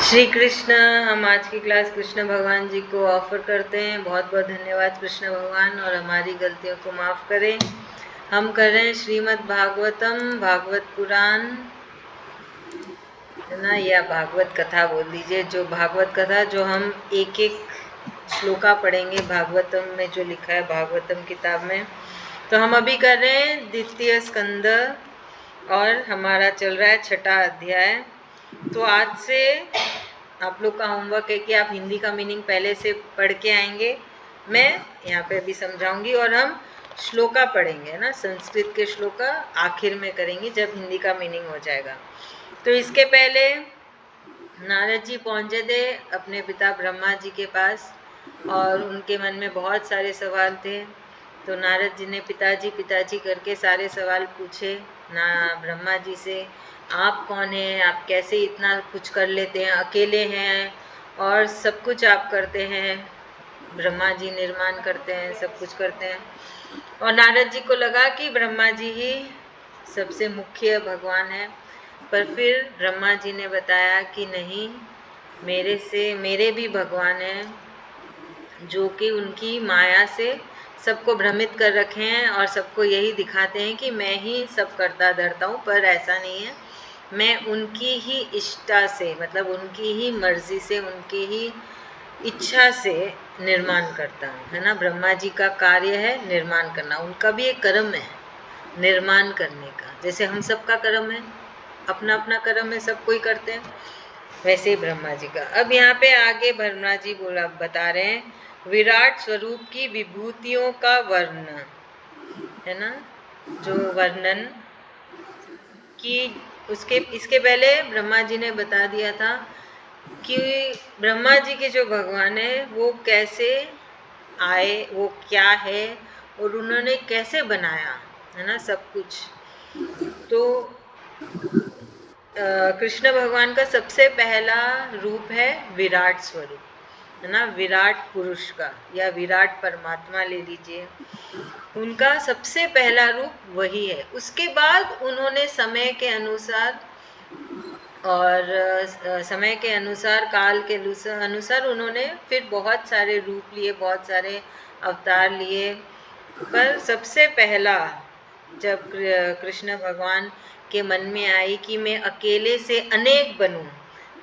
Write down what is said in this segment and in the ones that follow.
श्री कृष्ण। हम आज की क्लास कृष्ण भगवान जी को ऑफर करते हैं। बहुत बहुत धन्यवाद कृष्ण भगवान, और हमारी गलतियों को माफ़ करें। हम कर रहे हैं श्रीमद् भागवतम, भागवत पुराण, है ना, या भागवत कथा बोल दीजिए। जो भागवत कथा जो हम एक एक श्लोका पढ़ेंगे भागवतम में, जो लिखा है भागवतम किताब में। तो हम अभी कर रहे हैं द्वितीय स्कंद, और हमारा चल रहा है छठा अध्याय। तो आज से आप लोग का होमवर्क है कि आप हिंदी का मीनिंग पहले से पढ़ के आएंगे। मैं यहाँ पे अभी समझाऊंगी, और हम श्लोका पढ़ेंगे ना, संस्कृत के श्लोका आखिर में करेंगे जब हिंदी का मीनिंग हो जाएगा। तो इसके पहले नारद जी पहुंचे थे अपने पिता ब्रह्मा जी के पास, और उनके मन में बहुत सारे सवाल थे। तो नारद जी ने पिताजी पिताजी करके सारे सवाल पूछे ना ब्रह्मा जी से। आप कौन हैं, आप कैसे इतना कुछ कर लेते हैं, अकेले हैं और सब कुछ आप करते हैं। ब्रह्मा जी निर्माण करते हैं, सब कुछ करते हैं। और नारद जी को लगा कि ब्रह्मा जी ही सबसे मुख्य भगवान है। पर फिर ब्रह्मा जी ने बताया कि नहीं, मेरे भी भगवान हैं, जो कि उनकी माया से सबको भ्रमित कर रखे हैं और सबको यही दिखाते हैं कि मैं ही सब करता धरता हूँ। पर ऐसा नहीं है, मैं उनकी ही इष्टा से, मतलब उनकी ही मर्जी से, उनकी ही इच्छा से निर्माण करता हूँ, है ना। ब्रह्मा जी का कार्य है निर्माण करना, उनका भी एक कर्म है निर्माण करने का। जैसे हम सबका कर्म है, अपना अपना कर्म है, सब कोई करते हैं, वैसे ही ब्रह्मा जी का। अब यहाँ पे आगे ब्रह्मा जी बता रहे हैं विराट स्वरूप की विभूतियों का वर्णन, है ना, जो वर्णन कि उसके इसके पहले ब्रह्मा जी ने बता दिया था कि ब्रह्मा जी के जो भगवान है वो कैसे आए, वो क्या है, और उन्होंने कैसे बनाया, है ना, सब कुछ। तो कृष्ण भगवान का सबसे पहला रूप है विराट स्वरूप, है ना, विराट पुरुष का, या विराट परमात्मा ले लीजिए। उनका सबसे पहला रूप वही है। उसके बाद उन्होंने समय के अनुसार और समय के अनुसार, काल के अनुसार उन्होंने फिर बहुत सारे रूप लिए, बहुत सारे अवतार लिए। पर सबसे पहला जब कृष्ण भगवान के मन में आई कि मैं अकेले से अनेक बनूं,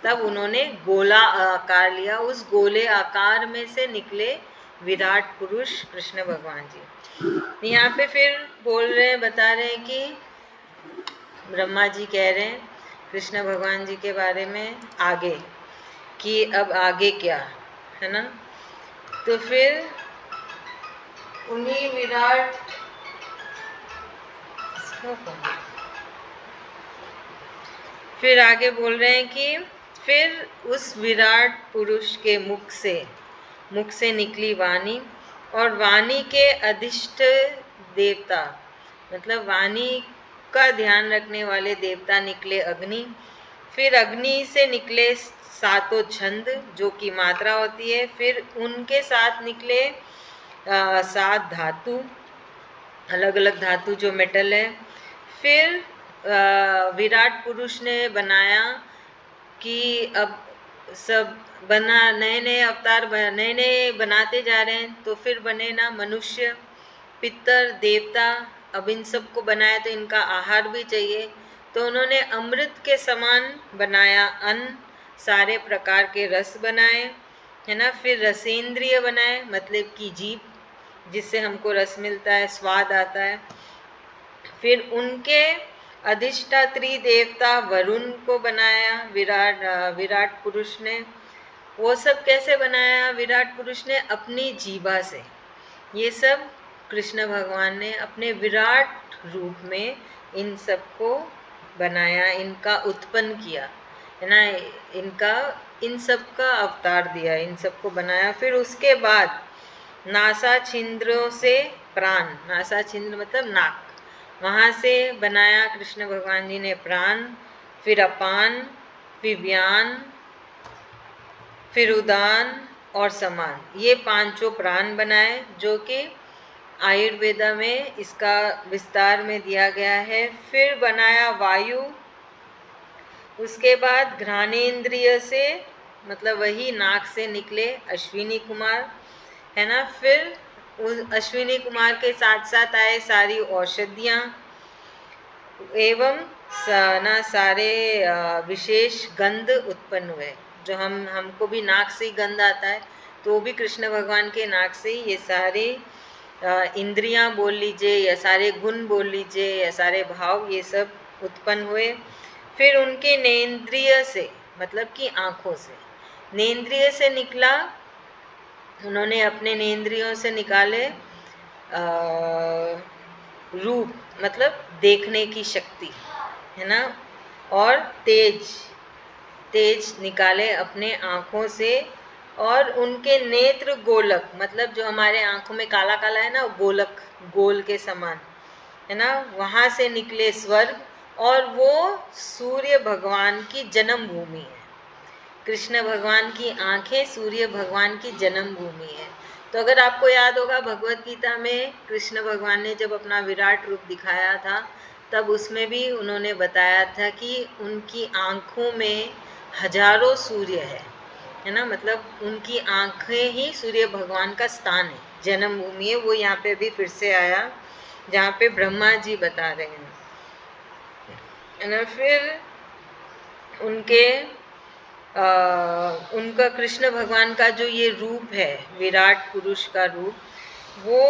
तब उन्होंने गोला आकार लिया। उस गोले आकार में से निकले विराट पुरुष कृष्ण भगवान जी। यहाँ पे फिर बोल रहे हैं, बता रहे हैं कि ब्रह्मा जी कह रहे हैं कृष्ण भगवान जी के बारे में आगे कि अब आगे क्या, है ना। तो फिर उन्हीं विराट फिर आगे बोल रहे हैं कि फिर उस विराट पुरुष के मुख से निकली वाणी, और वाणी के अधिष्ठ देवता, मतलब वाणी का ध्यान रखने वाले देवता निकले अग्नि। फिर अग्नि से निकले सातों छंद, जो कि मात्रा होती है। फिर उनके साथ निकले 7 धातु, अलग अलग धातु जो मेटल है। फिर विराट पुरुष ने बनाया कि अब सब बना, नए नए अवतार नए नए बनाते जा रहे हैं। तो फिर बने ना मनुष्य, पितर, देवता। अब इन सबको बनाया तो इनका आहार भी चाहिए, तो उन्होंने अमृत के समान बनाया अन्न, सारे प्रकार के रस बनाए, है ना। फिर रसेंद्रिय बनाए, मतलब कि जीभ, जिससे हमको रस मिलता है, स्वाद आता है। फिर उनके अधिष्ठात्री देवता वरुण को बनाया विराट पुरुष ने। वो सब कैसे बनाया विराट पुरुष ने? अपनी जीभा से। ये सब कृष्ण भगवान ने अपने विराट रूप में इन सबको बनाया, इनका उत्पन्न किया, है ना, इन सब का अवतार दिया, इन सबको बनाया। फिर उसके बाद नासा छिंद्रों से प्राण, नासा छिंद्र मतलब नाक, वहाँ से बनाया कृष्ण भगवान जी ने प्राण। फिर अपान, फिर व्यान, फिर उदान और समान, ये पांचों प्राण बनाए, जो कि आयुर्वेदा में इसका विस्तार में दिया गया है। फिर बनाया वायु, उसके बाद घ्राणेन्द्रिय से मतलब वही नाक से निकले अश्विनी कुमार, है ना। फिर उस अश्विनी कुमार के साथ साथ आए सारी औषधियाँ एवं सारे विशेष गंध उत्पन्न हुए, जो हमको भी नाक से ही गंध आता है, तो वो भी कृष्ण भगवान के नाक से ही ये सारे इंद्रियां बोल लीजिए या सारे गुण बोल लीजिए या सारे भाव ये सब उत्पन्न हुए। फिर उनके नेन्द्रिय से मतलब कि आँखों से, नेन्द्रिय से निकला, उन्होंने अपने नेन्द्रियों से निकाले रूप मतलब देखने की शक्ति, है ना, और तेज निकाले अपने आँखों से, और उनके नेत्र गोलक मतलब जो हमारे आँखों में काला काला है ना, गोलक गोल के समान, है ना, वहाँ से निकले स्वर्ग, और वो सूर्य भगवान की जन्म भूमि है। कृष्ण भगवान की आंखें सूर्य भगवान की जन्म भूमि है। तो अगर आपको याद होगा भगवत गीता में कृष्ण भगवान ने जब अपना विराट रूप दिखाया था, तब उसमें भी उन्होंने बताया था कि उनकी आँखों में हजारों सूर्य है ना, मतलब उनकी आँखें ही सूर्य भगवान का स्थान है, जन्म भूमि है। वो यहाँ पे भी फिर से आया जहाँ पे ब्रह्मा जी बता रहे हैं, है ना। फिर उनका कृष्ण भगवान का जो ये रूप है, विराट पुरुष का रूप, वो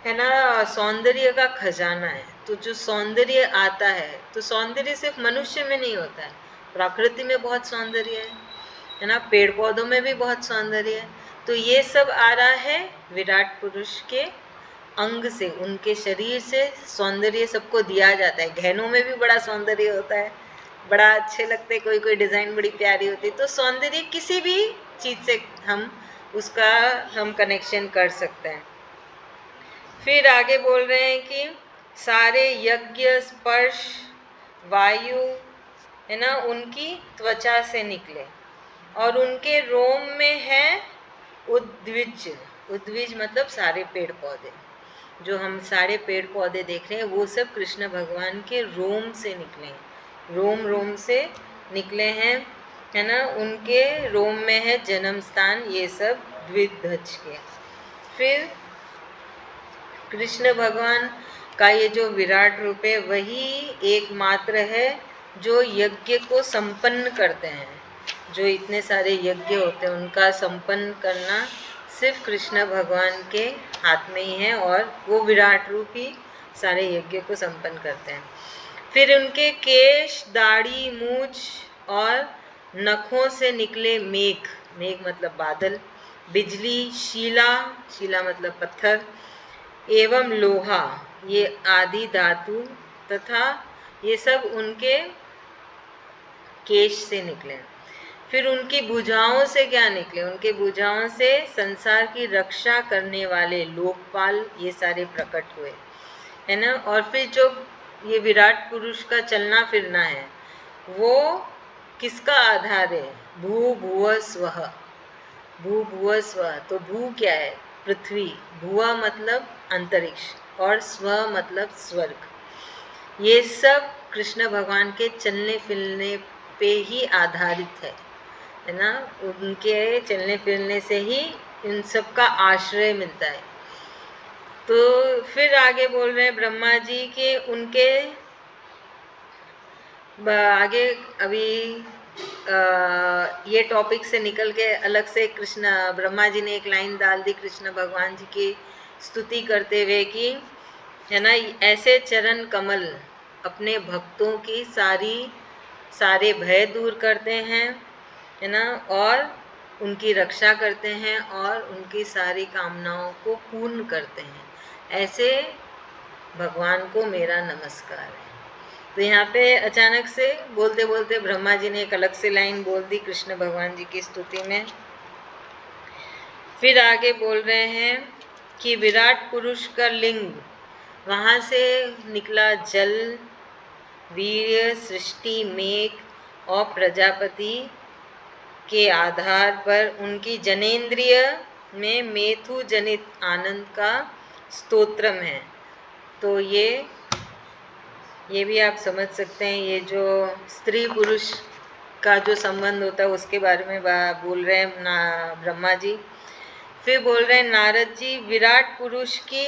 है ना सौंदर्य का खजाना है। तो जो सौंदर्य आता है, तो सौंदर्य सिर्फ मनुष्य में नहीं होता है, प्रकृति में बहुत सौंदर्य है ना, पेड़ पौधों में भी बहुत सौंदर्य है। तो ये सब आ रहा है विराट पुरुष के अंग से, उनके शरीर से सौंदर्य सबको दिया जाता है। गहनों में भी बड़ा सौंदर्य होता है, बड़ा अच्छे लगते, कोई कोई डिजाइन बड़ी प्यारी होती है। तो सौंदर्य किसी भी चीज से हम कनेक्शन कर सकते हैं। फिर आगे बोल रहे हैं कि सारे यज्ञ स्पर्श वायु, है ना, उनकी त्वचा से निकले, और उनके रोम में है उद्विज। उद्विज मतलब सारे पेड़ पौधे, जो हम सारे पेड़ पौधे देख रहे हैं वो सब कृष्ण भगवान के रोम से निकले हैं, रोम से निकले हैं, है ना। उनके रोम में है जन्म स्थान, ये सब द्विध्वज के। फिर कृष्ण भगवान का ये जो विराट रूप है वही एकमात्र है जो यज्ञ को संपन्न करते हैं। जो इतने सारे यज्ञ होते हैं उनका संपन्न करना सिर्फ कृष्ण भगवान के हाथ में ही है, और वो विराट रूप ही सारे यज्ञ को संपन्न करते हैं। फिर उनके केश, दाढ़ी, मूछ और नखों से निकले मेघ, मेघ मतलब बादल, बिजली, शीला मतलब पत्थर, एवं लोहा, ये आदि धातु, तथा ये सब उनके केश से निकले। फिर उनकी भुजाओं से क्या निकले? उनके भुजाओं से संसार की रक्षा करने वाले लोकपाल ये सारे प्रकट हुए, है ना। और फिर जो ये विराट पुरुष का चलना फिरना है वो किसका आधार है? भू भुव स्वः, भू भुव स्वः। तो भू क्या है? पृथ्वी, भुवा मतलब अंतरिक्ष, और स्व मतलब स्वर्ग। ये सब कृष्ण भगवान के चलने फिरने पे ही आधारित है ना। उनके चलने फिरने से ही इन सब का आश्रय मिलता है। तो फिर आगे बोल रहे हैं ब्रह्मा जी के उनके आगे अभी ये टॉपिक से निकल के अलग से कृष्ण ब्रह्मा जी ने एक लाइन डाल दी कृष्ण भगवान जी की स्तुति करते हुए कि, है ना, ऐसे चरण कमल अपने भक्तों की सारे भय दूर करते हैं, है ना, और उनकी रक्षा करते हैं और उनकी सारी कामनाओं को पूर्ण करते हैं। ऐसे भगवान को मेरा नमस्कार है। तो यहाँ पे अचानक से बोलते बोलते ब्रह्मा जी ने एक अलग से लाइन बोल दी कृष्ण भगवान जी की स्तुति में। फिर आगे बोल रहे हैं कि विराट पुरुष का लिंग, वहाँ से निकला जल, वीर्य, सृष्टि, मेघ और प्रजापति के आधार पर उनकी जनेन्द्रिय में मेथु जनित आनंद का स्तोत्रम है। तो ये ये भी आप समझ सकते हैं। ये जो स्त्री पुरुष का जो संबंध होता है उसके बारे में बोल रहे हैं ना ब्रह्मा जी। फिर बोल रहे हैं नारद जी, विराट पुरुष की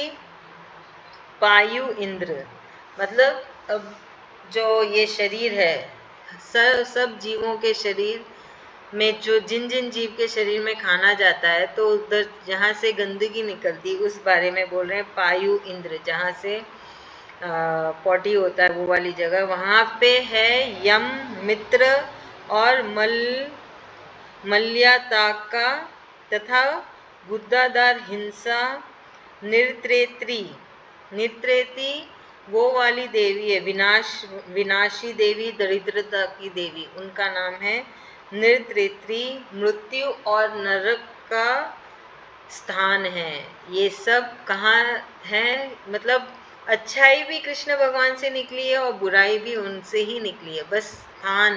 पायु इंद्र, मतलब अब जो ये शरीर है, सब जीवों के शरीर में जो जिन जिन जीव के शरीर में खाना जाता है तो उधर जहाँ से गंदगी निकलती है उस बारे में बोल रहे हैं। पायु इंद्र, जहाँ से पॉटी होता है वो वाली जगह, वहाँ पे है यम, मित्र और मल्याताका तथा गुद्दादार, हिंसा, निर्त्रेत्री। निर्त्रेती वो वाली देवी है, विनाशी देवी, दरिद्रता की देवी, उनका नाम है निर्त्रेत्री। मृत्यु और नरक का स्थान है। ये सब कहाँ है? मतलब अच्छाई भी कृष्ण भगवान से निकली है और बुराई भी उनसे ही निकली है, बस स्थान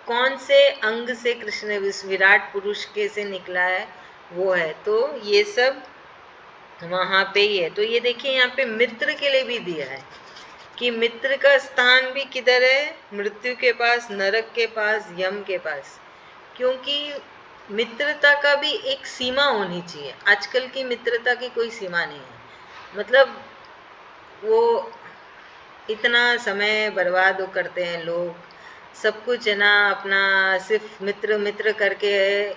कौन से अंग से कृष्ण विराट पुरुष के से निकला है वो है। तो ये सब वहाँ पे ही है। तो ये देखिए यहाँ पे मित्र के लिए भी दिया है कि मित्र का स्थान भी किधर है? मृत्यु के पास, नरक के पास, यम के पास। क्योंकि मित्रता का भी एक सीमा होनी चाहिए। आजकल की मित्रता की कोई सीमा नहीं है। मतलब वो इतना समय बर्बाद वो करते हैं लोग, सब कुछ है ना अपना सिर्फ मित्र मित्र करके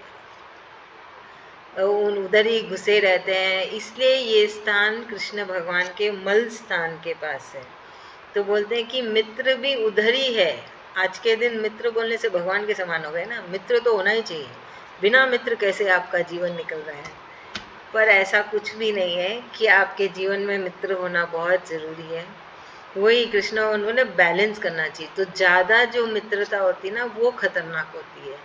उधर ही घुसे रहते हैं। इसलिए ये स्थान कृष्ण भगवान के मल स्थान के पास है। तो बोलते हैं कि मित्र भी उधर ही है। आज के दिन मित्र बोलने से भगवान के समान हो गए ना। मित्र तो होना ही चाहिए, बिना मित्र कैसे आपका जीवन निकल रहा है। पर ऐसा कुछ भी नहीं है कि आपके जीवन में मित्र होना बहुत ज़रूरी है। वही कृष्ण उन्होंने बैलेंस करना चाहिए। तो ज़्यादा जो मित्रता होती है ना वो खतरनाक होती है।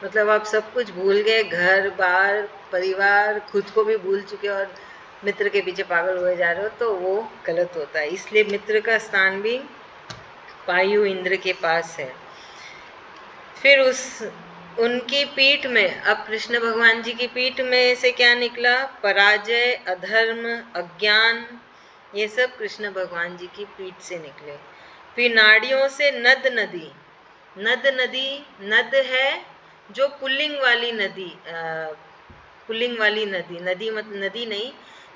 मतलब आप सब कुछ भूल गए, घर बार परिवार खुद को भी भूल चुके और मित्र के पीछे पागल हुए जा रहे हो, तो वो गलत होता है। इसलिए मित्र का स्थान भी पायु इंद्र के पास है। फिर उनकी पीठ में, अब कृष्ण भगवान जी की पीठ में से क्या निकला? पराजय, अधर्म, अज्ञान, ये सब कृष्ण भगवान जी की पीठ से निकले। फिर नाड़ियों से नद नदी। नद नदी, नद है जो पुल्लिंग वाली नदी, पुल्लिंग वाली नदी, नदी मत नदी नहीं,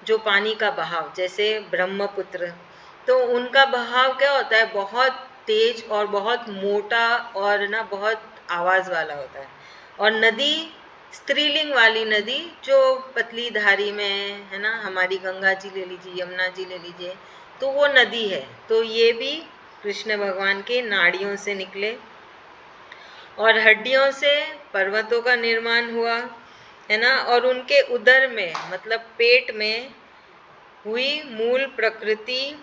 जो पानी का बहाव, जैसे ब्रह्मपुत्र। तो उनका बहाव क्या होता है? बहुत तेज और बहुत मोटा और ना बहुत आवाज वाला होता है। और नदी स्त्रीलिंग वाली नदी जो पतली धारी में है ना, हमारी गंगा जी ले लीजिए, यमुना जी ले लीजिए, तो वो नदी है। तो ये भी कृष्ण भगवान के नाड़ियों से निकले। और हड्डियों से पर्वतों का निर्माण हुआ है ना। और उनके उदर में, मतलब पेट में हुई मूल प्रकृति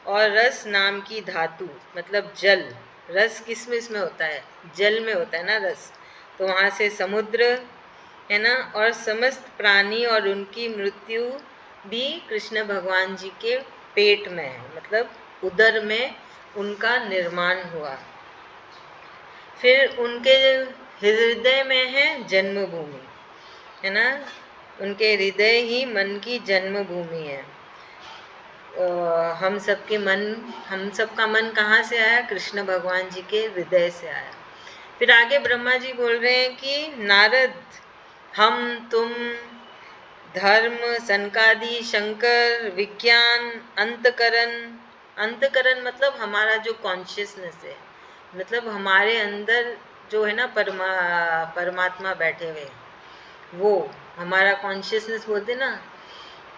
और रस नाम की धातु, मतलब जल। रस किस में होता है? जल में होता है ना रस। तो वहाँ से समुद्र है ना, और समस्त प्राणी और उनकी मृत्यु भी कृष्ण भगवान जी के पेट में है, मतलब उदर में उनका निर्माण हुआ। फिर उनके हृदय में है जन्मभूमि, है ना। उनके हृदय ही मन की जन्मभूमि है। हम सबका मन कहाँ से आया? कृष्ण भगवान जी के हृदय से आया। फिर आगे ब्रह्मा जी बोल रहे हैं कि नारद, हम तुम, धर्म, सनकादि, शंकर, विज्ञान, अंतकरण। अंतकरण मतलब हमारा जो कॉन्शियसनेस है, मतलब हमारे अंदर जो है ना परमात्मा बैठे हुए, वो हमारा कॉन्शियसनेस बोलते ना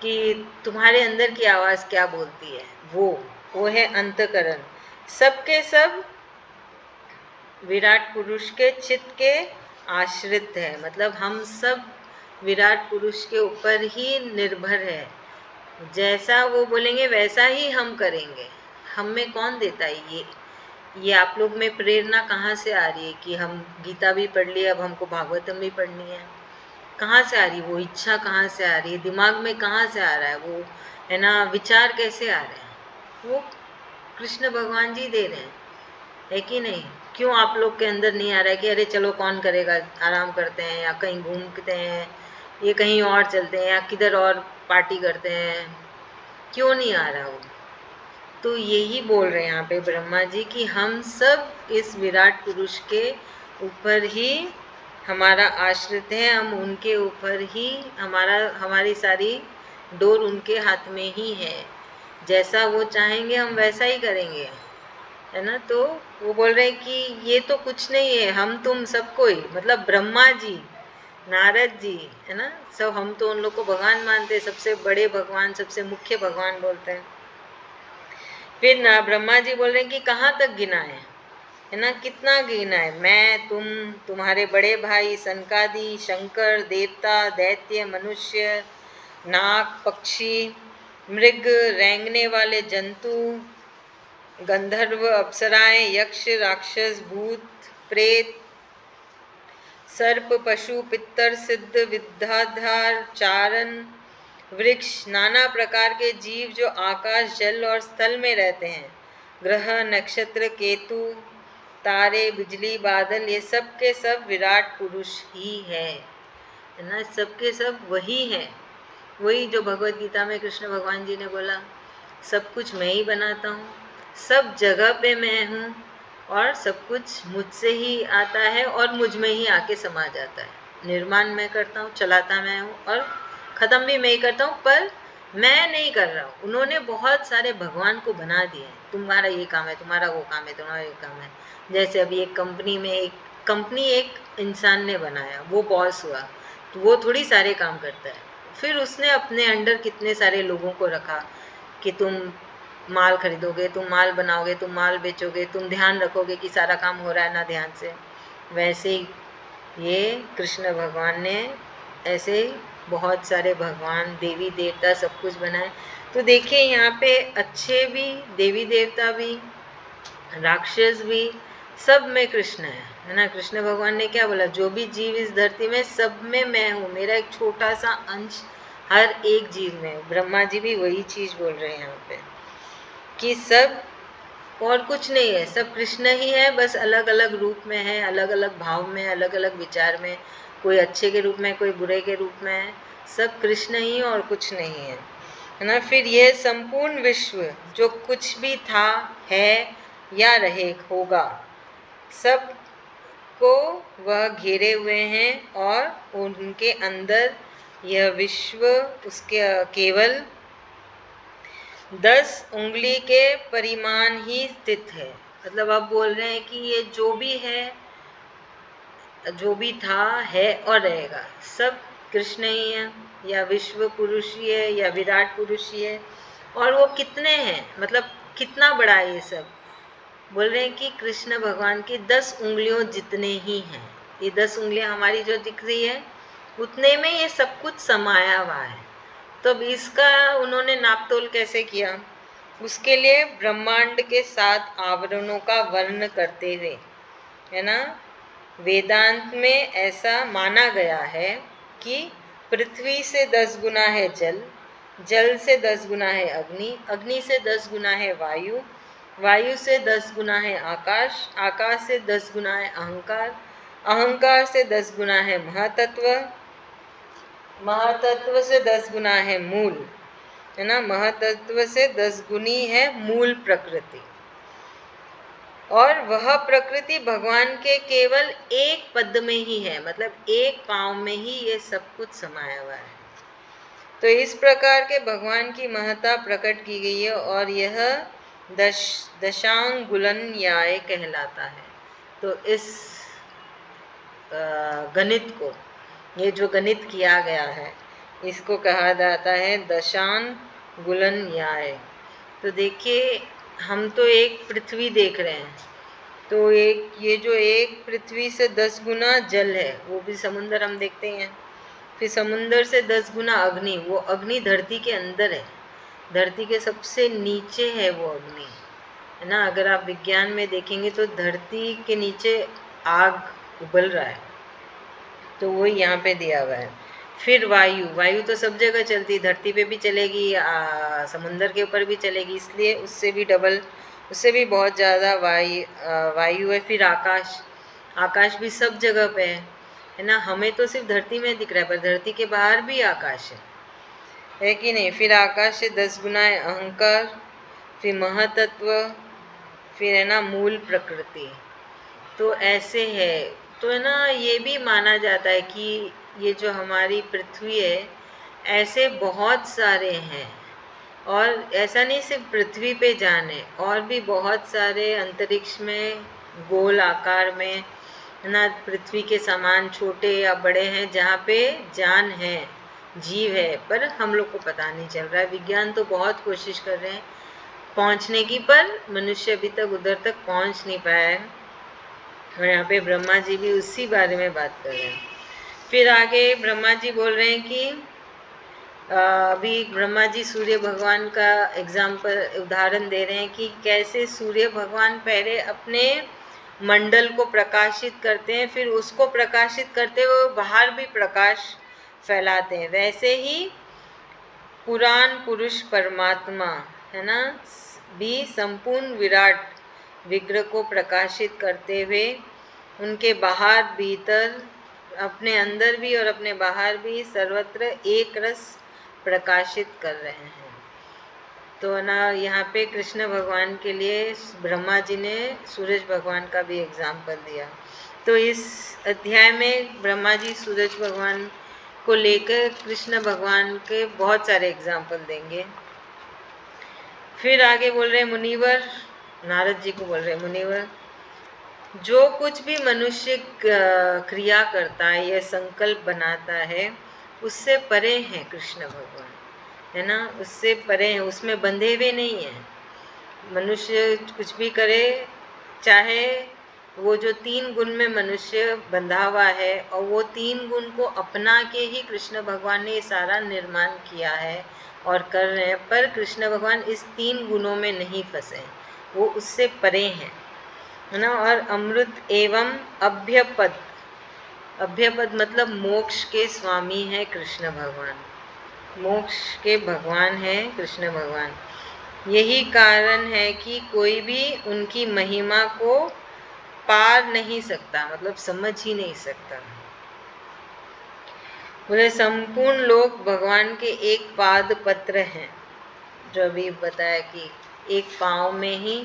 कि तुम्हारे अंदर की आवाज़ क्या बोलती है, वो है अंतकरण। सबके सब विराट पुरुष के चित्त के आश्रित है। मतलब हम सब विराट पुरुष के ऊपर ही निर्भर है। जैसा वो बोलेंगे वैसा ही हम करेंगे। हम में कौन देता है ये आप लोग में प्रेरणा कहाँ से आ रही है कि हम गीता भी पढ़ ली, अब हमको भागवतम भी पढ़नी है? कहाँ से आ रही है वो इच्छा? कहाँ से आ रही है? दिमाग में कहाँ से आ रहा है वो, है ना, विचार कैसे आ रहे हैं? वो कृष्ण भगवान जी दे रहे हैं, है कि नहीं? क्यों आप लोग के अंदर नहीं आ रहा है कि अरे चलो कौन करेगा, आराम करते हैं या कहीं घूमते हैं, ये कहीं और चलते हैं या किधर और पार्टी करते हैं? क्यों नहीं आ रहा वो? तो यही बोल रहे हैं यहाँ पे ब्रह्मा जी कि हम सब इस विराट पुरुष के ऊपर ही हमारा आश्रित है, हम उनके ऊपर ही हमारी सारी डोर उनके हाथ में ही है, जैसा वो चाहेंगे हम वैसा ही करेंगे, है ना। तो वो बोल रहे हैं कि ये तो कुछ नहीं है, हम तुम सबको ही, मतलब ब्रह्मा जी, नारद जी, है ना, सब हम तो उन लोग को भगवान मानते हैं, सबसे बड़े भगवान, सबसे मुख्य भगवान बोलते हैं। फिर ना ब्रह्मा जी बोल रहे हैं कि कहाँ तक गिना है ना, कितना गिना है, मैं, तुम, तुम्हारे बड़े भाई सनकादि, शंकर, देवता, दैत्य, मनुष्य, नाग, पक्षी, मृग, रेंगने वाले जंतु, गंधर्व, अप्सराएं, यक्ष, राक्षस, भूत, प्रेत, सर्प, पशु, पितर, सिद्ध, विद्याधर, चारण, वृक्ष, नाना प्रकार के जीव जो आकाश, जल और स्थल में रहते हैं, ग्रह, नक्षत्र, केतु, तारे, बिजली, बादल, ये सब के सब विराट पुरुष ही है ना, सब के सब वही है। वही जो भगवत गीता में कृष्ण भगवान जी ने बोला, सब कुछ मैं ही बनाता हूँ, सब जगह पे मैं हूँ, और सब कुछ मुझसे ही आता है और मुझ में ही आके समा जाता है। निर्माण मैं करता हूँ, चलाता मैं हूँ, और ख़त्म भी मैं ही करता हूँ, पर मैं नहीं कर रहा हूँ। उन्होंने बहुत सारे भगवान को बना दिए, तुम्हारा ये काम है, तुम्हारा वो काम है, तुम्हारा ये काम है। जैसे अभी एक कंपनी में एक इंसान ने बनाया, वो बॉस हुआ, तो वो थोड़ी सारे काम करता है। फिर उसने अपने अंडर कितने सारे लोगों को रखा कि तुम माल खरीदोगे, तुम माल बनाओगे, तुम माल बेचोगे, तुम ध्यान रखोगे कि सारा काम हो रहा है ना ध्यान से। वैसे ही ये कृष्ण भगवान ने ऐसे बहुत सारे भगवान, देवी देवता सब कुछ बनाए। तो देखिए यहाँ पे अच्छे भी, देवी देवता भी, राक्षस भी, सब में कृष्ण है ना। कृष्ण भगवान ने क्या बोला, जो भी जीव इस धरती में, सब में मैं हूँ, मेरा एक छोटा सा अंश हर एक जीव में। ब्रह्मा जी भी वही चीज बोल रहे हैं यहाँ पे कि सब और कुछ नहीं है, सब कृष्ण ही है, बस अलग अलग रूप में है, अलग अलग भाव में, अलग अलग विचार में, कोई अच्छे के रूप में, कोई बुरे के रूप में है, सब कृष्ण ही और कुछ नहीं है ना। फिर यह संपूर्ण विश्व जो कुछ भी था, है या रहे होगा, सब को वह घेरे हुए हैं, और उनके अंदर यह विश्व उसके केवल 10 उंगली के परिमाण ही स्थित है। मतलब अब बोल रहे हैं कि ये जो भी है, जो भी था, है और रहेगा, सब कृष्ण ही है, या विश्व पुरुष ही है, या विराट पुरुष ही है। और वो कितने हैं, मतलब कितना बड़ा है ये सब, बोल रहे हैं कि कृष्ण भगवान की 10 उंगलियों जितने ही हैं। ये 10 उंगलियां हमारी जो दिख रही है, उतने में ये सब कुछ समाया हुआ है। तो अब इसका उन्होंने नापतोल कैसे किया, उसके लिए ब्रह्मांड के 7 आवरणों का वर्ण करते हुए, है ना, वेदांत में ऐसा माना गया है कि पृथ्वी से 10 गुना है जल, जल से 10 गुना है अग्नि, अग्नि से 10 गुना है वायु, वायु से 10 गुना है आकाश, आकाश से 10 गुना है अहंकार, अहंकार से 10 गुना है महातत्व, महातत्व से 10 गुना है मूल, है ना, महातत्व से 10 गुनी है मूल प्रकृति। और वह प्रकृति भगवान के केवल एक पद में ही है, मतलब एक पांव में ही ये सब कुछ समाया हुआ है। तो इस प्रकार के भगवान की महत्ता प्रकट की गई है, और यह दशांगुलन न्याय कहलाता है। तो इस गणित को, ये जो गणित किया गया है, इसको कहा जाता है दशांगुलन न्याय। तो देखिए, हम तो एक पृथ्वी देख रहे हैं, तो ये जो एक पृथ्वी से 10 गुना जल है, वो भी समुंदर हम देखते हैं। फिर समुंदर से 10 गुना अग्नि, वो अग्नि धरती के अंदर है, धरती के सबसे नीचे है वो अग्नि, है ना। अगर आप विज्ञान में देखेंगे तो धरती के नीचे आग उबल रहा है, तो वो यहाँ पे दिया हुआ है। फिर वायु, वायु तो सब जगह चलती, धरती पे भी चलेगी, समुंदर के ऊपर भी चलेगी, इसलिए उससे भी डबल, उससे भी बहुत ज़्यादा वायु है। फिर आकाश, आकाश भी सब जगह पे है ना। हमें तो सिर्फ धरती में दिख रहा है, पर धरती के बाहर भी आकाश है कि नहीं। फिर आकाश से 10 गुना है अहंकार, फिर महतत्व, फिर है ना मूल प्रकृति। तो ऐसे है। तो है ना, ये भी माना जाता है कि ये जो हमारी पृथ्वी है, ऐसे बहुत सारे हैं। और ऐसा नहीं सिर्फ पृथ्वी पे जान है, और भी बहुत सारे अंतरिक्ष में गोल आकार में है ना, पृथ्वी के समान छोटे या बड़े हैं, जहाँ पे जान है, जीव है, पर हम लोग को पता नहीं चल रहा है। विज्ञान तो बहुत कोशिश कर रहे हैं पहुंचने की, पर मनुष्य अभी तक उधर तक पहुंच नहीं पाया है। और यहाँ पे ब्रह्मा जी भी उसी बारे में बात कर रहे हैं। फिर आगे ब्रह्मा जी बोल रहे हैं कि अभी ब्रह्मा जी सूर्य भगवान का एग्जाम्पल उदाहरण दे रहे हैं कि कैसे सूर्य भगवान पहले अपने मंडल को प्रकाशित करते हैं, फिर उसको प्रकाशित करते हुए बाहर भी प्रकाश फैलाते हैं। वैसे ही पुराण पुरुष परमात्मा है ना भी संपूर्ण विराट विग्रह को प्रकाशित करते हुए उनके बाहर भीतर, अपने अंदर भी और अपने बाहर भी सर्वत्र एक रस प्रकाशित कर रहे हैं। तो ना यहाँ पे कृष्ण भगवान के लिए ब्रह्मा जी ने सूरज भगवान का भी एग्जाम्पल दिया। तो इस अध्याय में ब्रह्मा जी सूरज भगवान को लेकर कृष्ण भगवान के बहुत सारे एग्जाम्पल देंगे। फिर आगे बोल रहे मुनिवर, नारद जी को बोल रहे मुनिवर, जो कुछ भी मनुष्य क्रिया करता है या संकल्प बनाता है, उससे परे हैं कृष्ण भगवान, है ना, उससे परे हैं, उसमें बंधे हुए नहीं हैं। मनुष्य कुछ भी करे, चाहे वो जो 3 गुण में मनुष्य बंधा हुआ है, और वो 3 गुण को अपना के ही कृष्ण भगवान ने सारा निर्माण किया है और कर रहे हैं, पर कृष्ण भगवान इस 3 गुणों में नहीं फंसे, वो उससे परे हैं, है ना। और अमृत एवं अभ्यपद, अभ्यपद मतलब मोक्ष के स्वामी है कृष्ण भगवान, मोक्ष के भगवान है कृष्ण भगवान। यही कारण है कि कोई भी उनकी महिमा को पार नहीं सकता, मतलब समझ ही नहीं सकता। बोले संपूर्ण लोग भगवान के एक पाद पत्र हैं, जो अभी बताया कि एक पाँव में ही,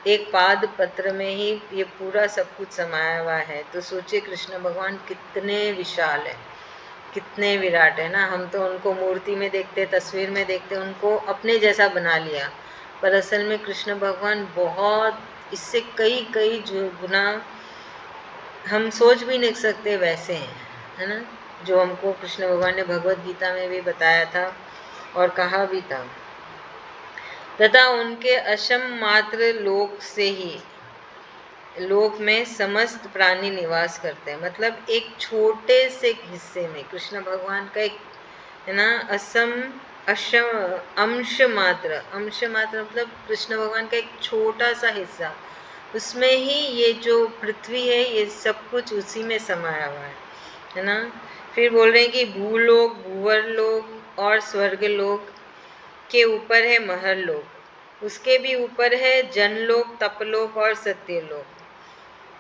एक पाद पत्र में ही ये पूरा सब कुछ समाया हुआ है। तो सोचिए कृष्ण भगवान कितने विशाल है, कितने विराट है ना। हम तो उनको मूर्ति में देखते, तस्वीर में देखते, उनको अपने जैसा बना लिया, पर असल में कृष्ण भगवान बहुत इससे कई कई गुना हम सोच भी नहीं सकते वैसे हैं, है ना, जो हमको कृष्ण भगवान ने भगवत गीता में भी बताया था और कहा भी था। तथा उनके अशम मात्र लोक से ही लोक में समस्त प्राणी निवास करते हैं। मतलब एक छोटे से हिस्से में कृष्ण भगवान का एक, है ना, अंश मात्र मतलब कृष्ण भगवान का एक छोटा सा हिस्सा, उसमें ही ये जो पृथ्वी है, ये सब कुछ उसी में समाया हुआ है ना। फिर बोल रहे हैं कि भूलोक, भूवर लोक और स्वर्ग लोक के ऊपर है महर लोक, उसके भी ऊपर है जनलोक, तपलोक और सत्यलोक,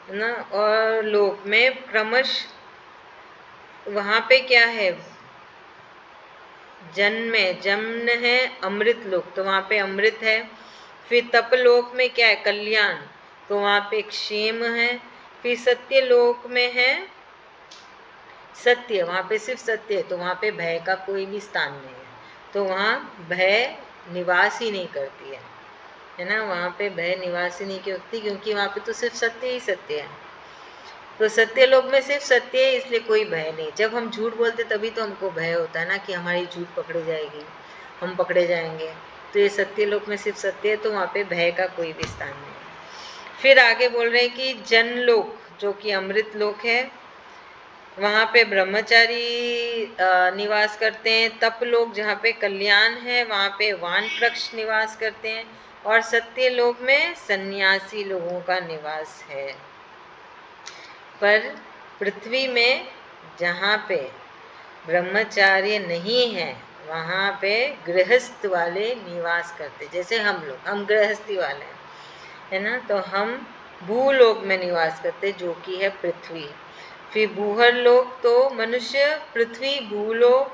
है ना। और लोक में क्रमश वहाँ पे क्या है, जन्म है अमृत लोक, तो वहाँ पे अमृत है। फिर तपलोक में क्या है, कल्याण, तो वहाँ पे क्षेम है। फिर सत्य लोक में है सत्य, वहाँ पे सिर्फ सत्य है, तो वहाँ पे भय का कोई भी स्थान नहीं है, तो वहाँ भय निवास ही नहीं करती है ना। वहाँ पे भय निवास ही नहीं करती, क्योंकि वहाँ पे तो सिर्फ सत्य ही सत्य है। तो सत्य लोक में सिर्फ सत्य है, इसलिए कोई भय नहीं। जब हम झूठ बोलते तभी तो हमको भय होता है ना, कि हमारी झूठ पकड़ी जाएगी, हम पकड़े जाएंगे। तो ये सत्य लोक में सिर्फ सत्य है, तो वहाँ पे भय का कोई भी स्थान नहीं। फिर आगे बोल रहे हैं कि जनलोक, जो कि अमृत लोक है, वहाँ पे ब्रह्मचारी निवास करते हैं। तप लोक जहाँ पे कल्याण है, वहाँ पे वानप्रक्ष निवास करते हैं। और सत्य लोक में सन्यासी लोगों का निवास है। पर पृथ्वी में जहाँ पे ब्रह्मचार्य नहीं है, वहाँ पे गृहस्थ वाले निवास करते, जैसे हम गृहस्थी वाले हैं, है ना। तो हम भूलोक में निवास करते, जो कि है पृथ्वी। फिर भूहर लोक, तो मनुष्य, पृथ्वी, भूलोक,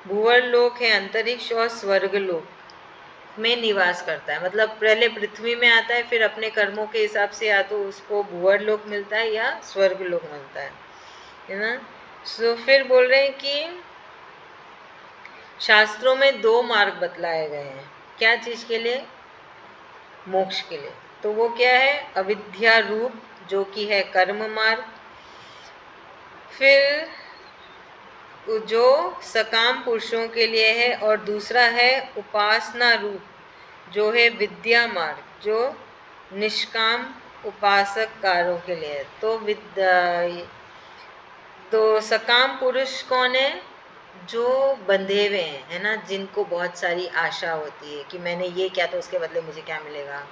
भूवर लोक है अंतरिक्ष, और स्वर्ग लोक, में निवास करता है, मतलब पहले पृथ्वी में आता है, फिर अपने कर्मों के हिसाब से या तो उसको भूवर लोक मिलता है या स्वर्ग लोक मिलता है ना। सो फिर बोल रहे हैं कि शास्त्रों में 2 मार्ग बतलाए गए हैं, क्या चीज के लिए? मोक्ष के लिए। तो वो क्या है? अविद्या रूप, जो कि है कर्म मार्ग, फिर जो सकाम पुरुषों के लिए है, और दूसरा है उपासना रूप, जो है विद्या मार्ग, जो निष्काम उपासक कारों के लिए है। तो सकाम पुरुष कौन है? जो बंधे हुए हैं, है ना, जिनको बहुत सारी आशा होती है कि मैंने ये किया तो उसके बदले मुझे क्या मिलेगा।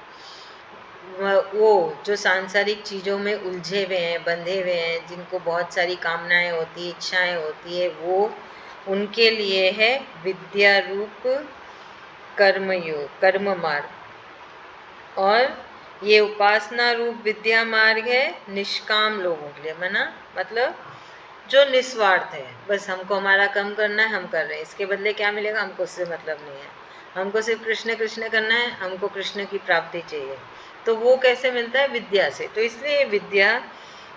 वो जो सांसारिक चीजों में उलझे हुए हैं, बंधे हुए हैं, जिनको बहुत सारी कामनाएं होती है, इच्छाएं होती है, वो उनके लिए है विद्या रूप कर्म योग, कर्म मार्ग। और ये उपासना रूप विद्या मार्ग है निष्काम लोगों के लिए, मना मतलब जो निस्वार्थ है, बस हमको हमारा काम करना है, हम कर रहे हैं, इसके बदले क्या मिलेगा हमको उससे मतलब नहीं है, हमको सिर्फ कृष्ण कृष्ण करना है, हमको कृष्ण की प्राप्ति चाहिए। तो वो कैसे मिलता है? विद्या से। तो इसलिए विद्या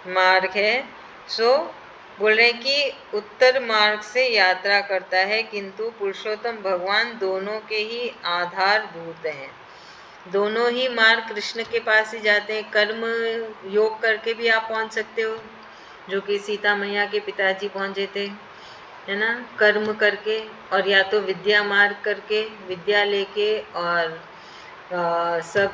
मार्ग है। सो बोल रहे हैं कि उत्तर मार्ग से यात्रा करता है, किंतु पुरुषोत्तम भगवान दोनों के ही आधारभूत हैं। दोनों ही मार्ग कृष्ण के पास ही जाते हैं। कर्म योग करके भी आप पहुंच सकते हो, जो कि सीता मैया के पिताजी पहुंचे थे, है ना, कर्म करके, और या तो विद्या मार्ग करके, विद्या लेके, और सब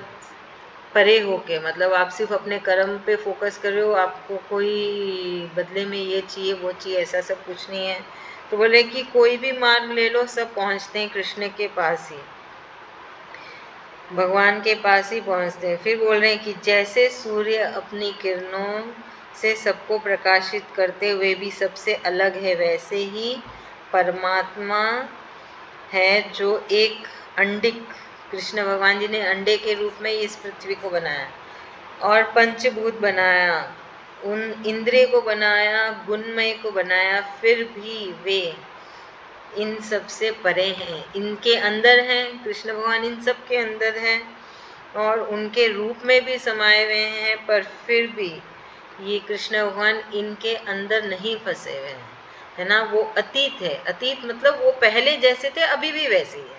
परे होके, मतलब आप सिर्फ अपने कर्म पे फोकस कर रहे हो, आपको कोई बदले में ये चाहिए वो चाहिए, ऐसा सब कुछ नहीं है। तो बोले कि कोई भी मार्ग ले लो, सब पहुंचते हैं कृष्ण के पास ही, भगवान के पास ही पहुंचते हैं। फिर बोल रहे हैं कि जैसे सूर्य अपनी किरणों से सबको प्रकाशित करते हुए भी सबसे अलग है, वैसे ही परमात्मा है जो एक अंडिक, कृष्ण भगवान जी ने अंडे के रूप में इस पृथ्वी को बनाया और पंचभूत बनाया, उन इंद्रिय को बनाया, गुणमय को बनाया, फिर भी वे इन सब से परे हैं, इनके अंदर हैं, कृष्ण भगवान इन सब के अंदर हैं और उनके रूप में भी समाये हुए हैं, पर फिर भी ये कृष्ण भगवान इनके अंदर नहीं फंसे हुए हैं, है ना। वो अतीत है, अतीत मतलब वो पहले जैसे थे अभी भी वैसे ही है।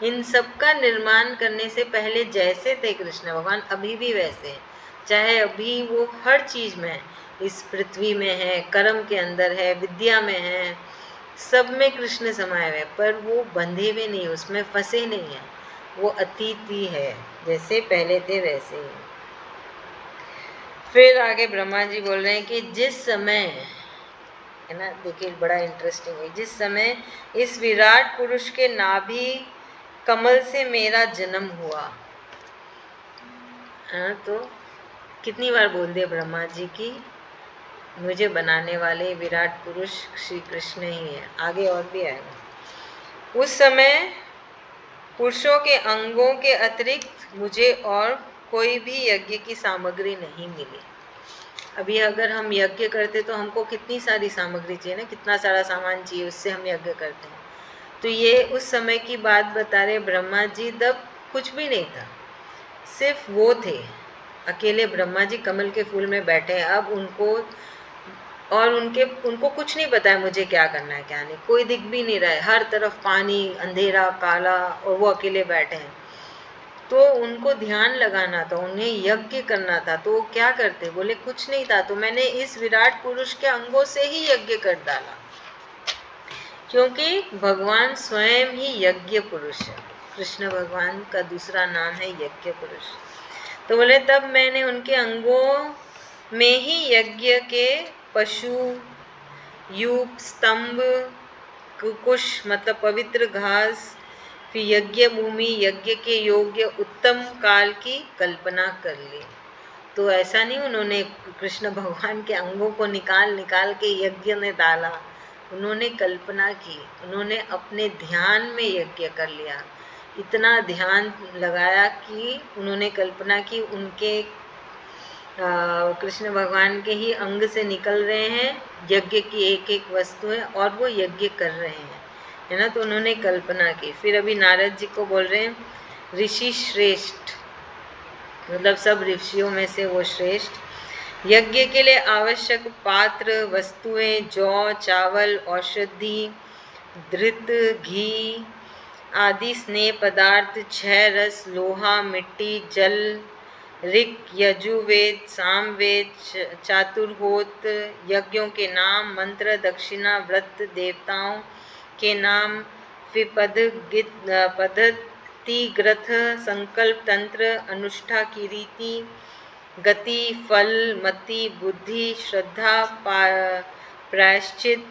इन सब का निर्माण करने से पहले जैसे थे कृष्ण भगवान, अभी भी वैसे हैं। चाहे अभी वो हर चीज में है, इस पृथ्वी में है, कर्म के अंदर है, विद्या में है, सब में कृष्ण समाये हुए, पर वो बंधे हुए नहीं, उसमें फंसे नहीं है, वो अतीत ही है, जैसे पहले थे वैसे ही। फिर आगे ब्रह्मा जी बोल रहे हैं कि जिस समय, है ना, देखिए बड़ा इंटरेस्टिंग है, जिस समय इस विराट पुरुष के नाभि कमल से मेरा जन्म हुआ, तो कितनी बार बोल दिया ब्रह्मा जी की मुझे बनाने वाले विराट पुरुष श्री कृष्ण ही है, आगे और भी आएगा। उस समय पुरुषों के अंगों के अतिरिक्त मुझे और कोई भी यज्ञ की सामग्री नहीं मिली। अभी अगर हम यज्ञ करते तो हमको कितनी सारी सामग्री चाहिए ना, कितना सारा सामान चाहिए, उससे हम यज्ञ करते हैं। तो ये उस समय की बात बता रहे ब्रह्मा जी, तब कुछ भी नहीं था, सिर्फ वो थे अकेले ब्रह्मा जी कमल के फूल में बैठे हैं। अब उनको कुछ नहीं पता है मुझे क्या करना है क्या नहीं, कोई दिख भी नहीं रहा है, हर तरफ पानी, अंधेरा, काला, और वो अकेले बैठे हैं। तो उनको ध्यान लगाना था, उन्हें यज्ञ करना था, तो वो क्या करते? बोले कुछ नहीं था, तो मैंने इस विराट पुरुष के अंगों से ही यज्ञ कर डाला, क्योंकि भगवान स्वयं ही यज्ञ पुरुष है। कृष्ण भगवान का दूसरा नाम है यज्ञ पुरुष। तो बोले तब मैंने उनके अंगों में ही यज्ञ के पशु, यूप, स्तंभ, कुकुश मतलब पवित्र घास, फिर यज्ञ भूमि, यज्ञ के योग्य उत्तम काल की कल्पना कर ली। तो ऐसा नहीं उन्होंने कृष्ण भगवान के अंगों को निकाल निकाल के यज्ञ में डाला, उन्होंने कल्पना की, उन्होंने अपने ध्यान में यज्ञ कर लिया, इतना ध्यान लगाया कि उन्होंने कल्पना की उनके कृष्ण भगवान के ही अंग से निकल रहे हैं यज्ञ की एक एक वस्तुएं, और वो यज्ञ कर रहे हैं, है ना। तो उन्होंने कल्पना की। फिर अभी नारद जी को बोल रहे हैं ऋषि श्रेष्ठ, मतलब सब ऋषियों में से वो श्रेष्ठ। यज्ञ के लिए आवश्यक पात्र वस्तुएं जौ, चावल, औषधि, धृत, घी आदि स्नेह पदार्थ, छह रस, लोहा, मिट्टी, जल, ऋक, यजुर्वेद, सामवेद, चातुर्होत्र, यज्ञों के नाम, मंत्र, दक्षिणा, व्रत, देवताओं के नाम, पद्धति, ग्रथ, संकल्प, तंत्र, अनुष्ठा की रीति, गति, फल, मति, बुद्धि, श्रद्धा, प्रायश्चित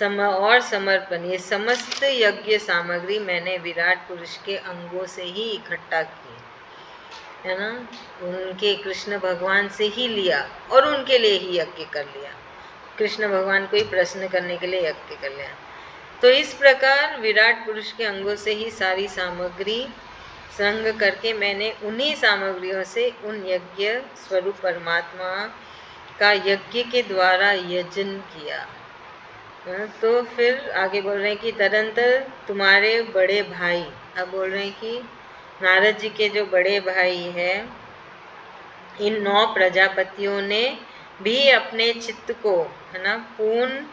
और समर्पण, ये समस्त यज्ञ सामग्री मैंने विराट पुरुष के अंगों से ही इकट्ठा की, है ना। उनके कृष्ण भगवान से ही लिया और उनके लिए ही यज्ञ कर लिया। कृष्ण भगवान को ही प्रश्न करने के लिए यज्ञ कर लिया। तो इस प्रकार विराट पुरुष के अंगों से ही सारी सामग्री संग करके मैंने उन्हीं सामग्रियों से उन यज्ञ स्वरूप परमात्मा का यज्ञ के द्वारा यजन किया। तो फिर आगे बोल रहे हैं कि तदंतर तुम्हारे बड़े भाई, अब बोल रहे हैं कि नारद जी के जो बड़े भाई हैं, इन 9 प्रजापतियों ने भी अपने चित्त को, है ना, पूर्ण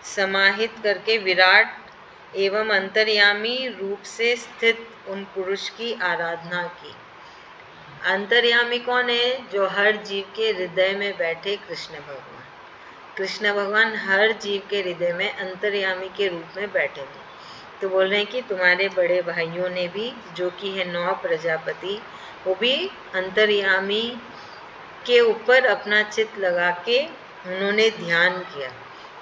समाहित करके विराट एवं अंतर्यामी रूप से स्थित उन पुरुष की आराधना की। अंतर्यामी कौन है? जो हर जीव के हृदय में बैठे कृष्ण भगवान। कृष्ण भगवान हर जीव के हृदय में अंतर्यामी के रूप में बैठे हैं। तो बोल रहे हैं कि तुम्हारे बड़े भाइयों ने भी, जो कि है 9 प्रजापति, वो भी अंतर्यामी के ऊपर अपना चित्त लगा के उन्होंने ध्यान किया।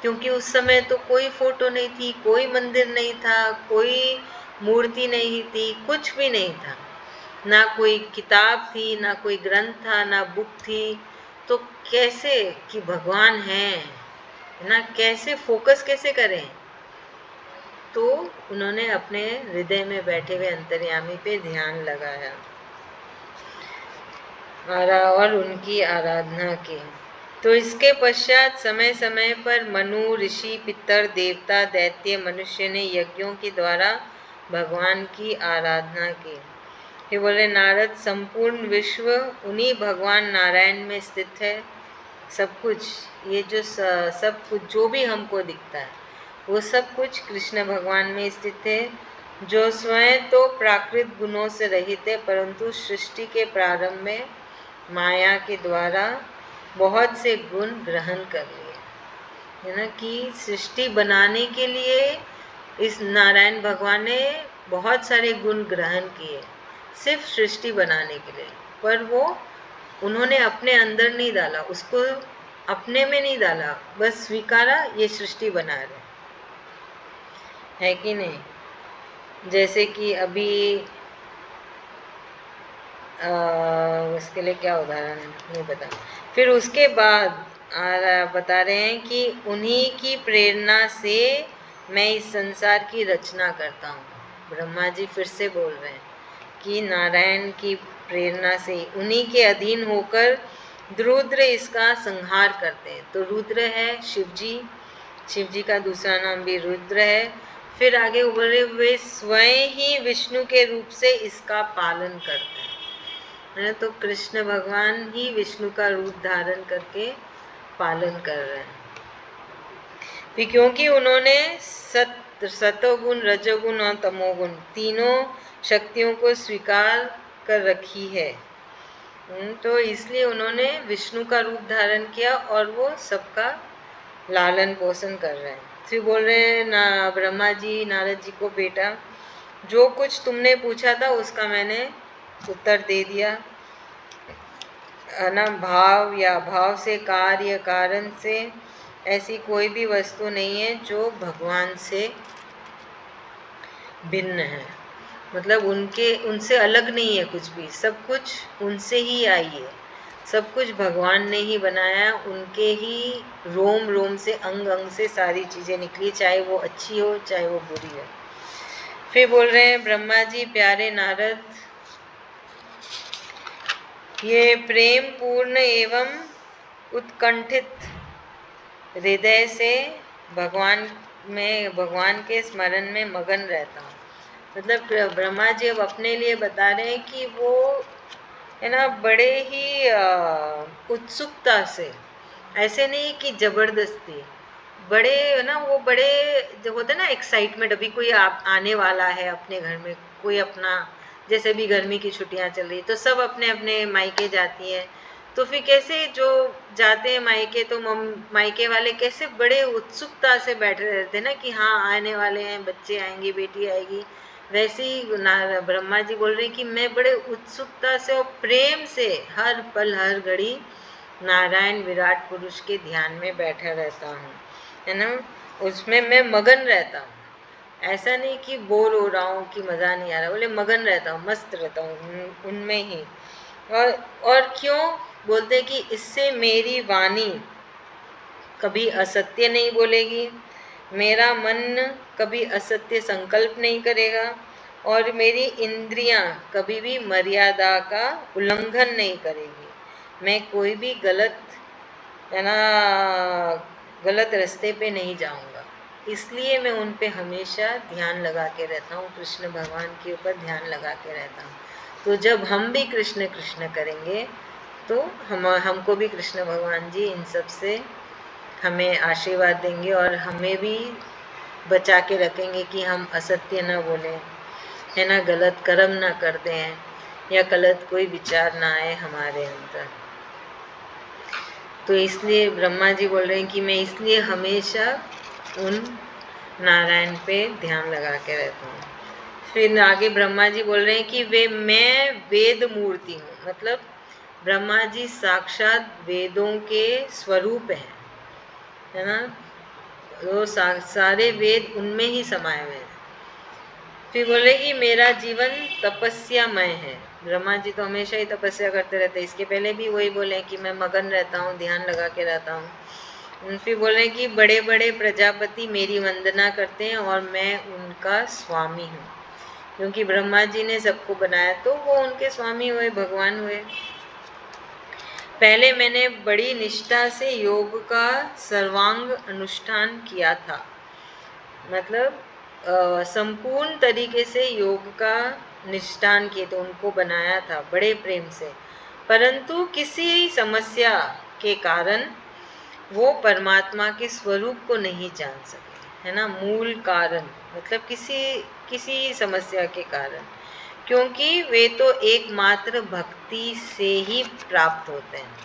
क्योंकि उस समय तो कोई फोटो नहीं थी, कोई मंदिर नहीं था, कोई मूर्ति नहीं थी, कुछ भी नहीं था, ना कोई किताब थी, ना कोई ग्रंथ था, ना बुक थी। तो कैसे कि भगवान है ना, कैसे फोकस कैसे करें? तो उन्होंने अपने हृदय में बैठे हुए अंतर्यामी पे ध्यान लगाया और उनकी आराधना की। तो इसके पश्चात समय समय पर मनु, ऋषि, पितर, देवता, दैत्य, मनुष्य ने यज्ञों के द्वारा भगवान की आराधना की। ये बोले नारद, संपूर्ण विश्व उन्हीं भगवान नारायण में स्थित है। सब कुछ, ये जो सब कुछ जो भी हमको दिखता है, वो सब कुछ कृष्ण भगवान में स्थित है, जो स्वयं तो प्राकृत गुणों से रहित है, परंतु सृष्टि के प्रारंभ में माया के द्वारा बहुत से गुण ग्रहण कर लिए, है ना। कि सृष्टि बनाने के लिए इस नारायण भगवान ने बहुत सारे गुण ग्रहण किए, सिर्फ सृष्टि बनाने के लिए। पर वो उन्होंने अपने अंदर नहीं डाला, उसको अपने में नहीं डाला, बस स्वीकारा ये सृष्टि बना रहे, है कि नहीं। जैसे कि अभी उसके लिए क्या उदाहरण नहीं पता। फिर उसके बाद बता रहे हैं कि उन्हीं की प्रेरणा से मैं इस संसार की रचना करता हूँ। ब्रह्मा जी फिर से बोल रहे हैं कि नारायण की प्रेरणा से, उन्हीं के अधीन होकर रुद्र इसका संहार करते हैं। तो रुद्र है शिवजी, शिवजी का दूसरा नाम भी रुद्र है। फिर आगे बोले वे स्वयं ही विष्णु के रूप से इसका पालन करते हैं, है। तो कृष्ण भगवान ही विष्णु का रूप धारण करके पालन कर रहे हैं। फिर क्योंकि उन्होंने सतोगुण, रजोगुण और तमोगुण तीनों शक्तियों को स्वीकार कर रखी है, तो इसलिए उन्होंने विष्णु का रूप धारण किया और वो सबका लालन पोषण कर रहे हैं। फिर बोल रहे हैं ना ब्रह्मा जी नारद जी को, बेटा जो कुछ तुमने पूछा था उसका मैंने उत्तर दे दिया, है ना। भाव या भाव से, कार्य कारण से ऐसी कोई भी वस्तु नहीं है जो भगवान से भिन्न है, मतलब उनसे अलग नहीं है कुछ भी, सब कुछ उनसे ही आई है, सब कुछ भगवान ने ही बनाया, उनके ही रोम रोम से, अंग अंग से सारी चीजें निकली, चाहे वो अच्छी हो चाहे वो बुरी हो। फिर बोल रहे हैं ब्रह्मा जी, प्यारे नारद, ये प्रेम पूर्ण एवं उत्कंठित हृदय से भगवान मैं भगवान के स्मरण में मगन रहता हूँ। मतलब ब्रह्मा जी अब अपने लिए बता रहे हैं कि वो है ना बड़े ही उत्सुकता से, ऐसे नहीं कि जबरदस्ती, बड़े है ना, वो बड़े जो होते हैं ना एक्साइटमेंट, अभी कोई आने वाला है अपने घर में, कोई अपना, जैसे भी गर्मी की छुट्टियां चल रही तो सब अपने अपने मायके जाती है, तो फिर कैसे जो जाते हैं मायके तो मायके वाले कैसे बड़े उत्सुकता से बैठे रहते हैं ना कि हाँ आने वाले हैं, बच्चे आएंगे, बेटी आएगी। वैसे ही ब्रह्मा जी बोल रहे हैं कि मैं बड़े उत्सुकता से और प्रेम से हर पल हर घड़ी नारायण विराट पुरुष के ध्यान में बैठा रहता हूँ, है ना, उसमें मैं मगन रहता हूँ। ऐसा नहीं कि बोर हो रहा हूँ कि मज़ा नहीं आ रहा, बोले मगन रहता हूँ, मस्त रहता हूँ उनमें ही। और क्यों बोलते कि इससे मेरी वाणी कभी असत्य नहीं बोलेगी, मेरा मन कभी असत्य संकल्प नहीं करेगा, और मेरी इंद्रियां कभी भी मर्यादा का उल्लंघन नहीं करेगी। मैं कोई भी गलत, है ना, गलत रास्ते पे नहीं जाऊंगा। इसलिए मैं उन पे हमेशा ध्यान लगा के रहता हूँ, कृष्ण भगवान के ऊपर ध्यान लगा के रहता हूँ। तो जब हम भी कृष्ण कृष्ण करेंगे तो हमको भी कृष्ण भगवान जी इन सब से हमें आशीर्वाद देंगे और हमें भी बचा के रखेंगे कि हम असत्य ना बोलें, है ना, गलत कर्म ना कर दें, या गलत कोई विचार ना आए हमारे अंदर। तो इसलिए ब्रह्मा जी बोल रहे हैं कि मैं इसलिए हमेशा उन नारायण पे ध्यान लगा के रहता हूँ। फिर आगे ब्रह्मा जी बोल रहे हैं कि मैं वेद मूर्ति हूँ, मतलब ब्रह्मा जी साक्षात वेदों के स्वरूप है ना, वो सारे वेद उनमें ही समाये हुए हैं। फिर बोले कि मेरा जीवन तपस्यामय है। ब्रह्मा जी तो हमेशा ही तपस्या करते रहते हैं, इसके पहले भी वही बोले कि मैं मगन रहता हूँ, ध्यान लगा के रहता हूँ। फिर बोले कि बड़े बड़े प्रजापति मेरी वंदना करते हैं और मैं उनका स्वामी हूँ, क्योंकि ब्रह्मा जी ने सबको बनाया तो वो उनके स्वामी हुए, भगवान हुए। पहले मैंने बड़ी निष्ठा से योग का सर्वांग अनुष्ठान किया था, मतलब संपूर्ण तरीके से योग का निष्ठान किए, तो उनको बनाया था बड़े प्रेम से, परंतु किसी समस्या के कारण वो परमात्मा के स्वरूप को नहीं जान सके, है ना, मूल कारण, मतलब किसी समस्या के कारण, क्योंकि वे तो एकमात्र भक्ति से ही प्राप्त होते हैं,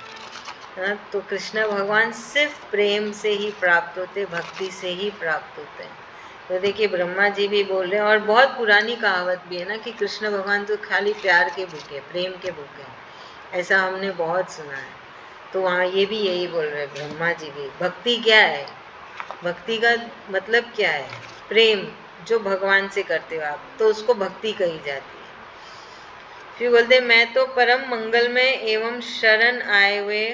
है ना। तो कृष्ण भगवान सिर्फ प्रेम से ही प्राप्त होते, भक्ति से ही प्राप्त होते हैं। तो देखिए ब्रह्मा जी भी बोल रहे हैं, और बहुत पुरानी कहावत भी है ना कि कृष्ण भगवान तो खाली प्यार के भूखे, प्रेम के भूखे, ऐसा हमने बहुत सुना है। तो वहाँ ये भी यही बोल रहे हैं ब्रह्मा जी भी। भक्ति क्या है, भक्ति का मतलब क्या है, प्रेम जो भगवान से करते हो आप, तो उसको भक्ति कही जाती है। फिर बोलते मैं तो परम मंगल में एवं शरण आए हुए,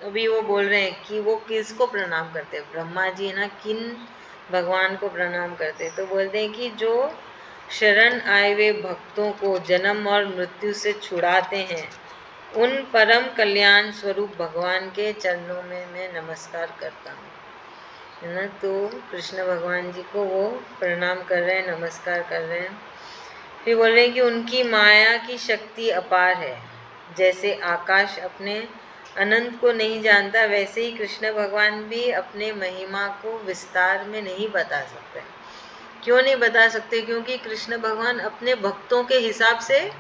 अभी वो बोल रहे हैं कि वो किसको प्रणाम करते हैं, ब्रह्मा जी है ना, किन भगवान को प्रणाम करते हैं, तो बोलते हैं कि जो शरण आए हुए भक्तों को जन्म और मृत्यु से छुड़ाते हैं, उन परम कल्याण स्वरूप भगवान के चरणों में मैं नमस्कार करता हूँ, है ना। तो कृष्ण भगवान जी को वो प्रणाम कर रहे हैं, नमस्कार कर रहे हैं। फिर बोल रहे हैं कि उनकी माया की शक्ति अपार है, जैसे आकाश अपने अनंत को नहीं जानता, वैसे ही कृष्ण भगवान भी अपने महिमा को विस्तार में नहीं बता सकते। क्यों नहीं बता सकते, क्योंकि कृष्ण भगवान अपने भक्तों के हिसाब से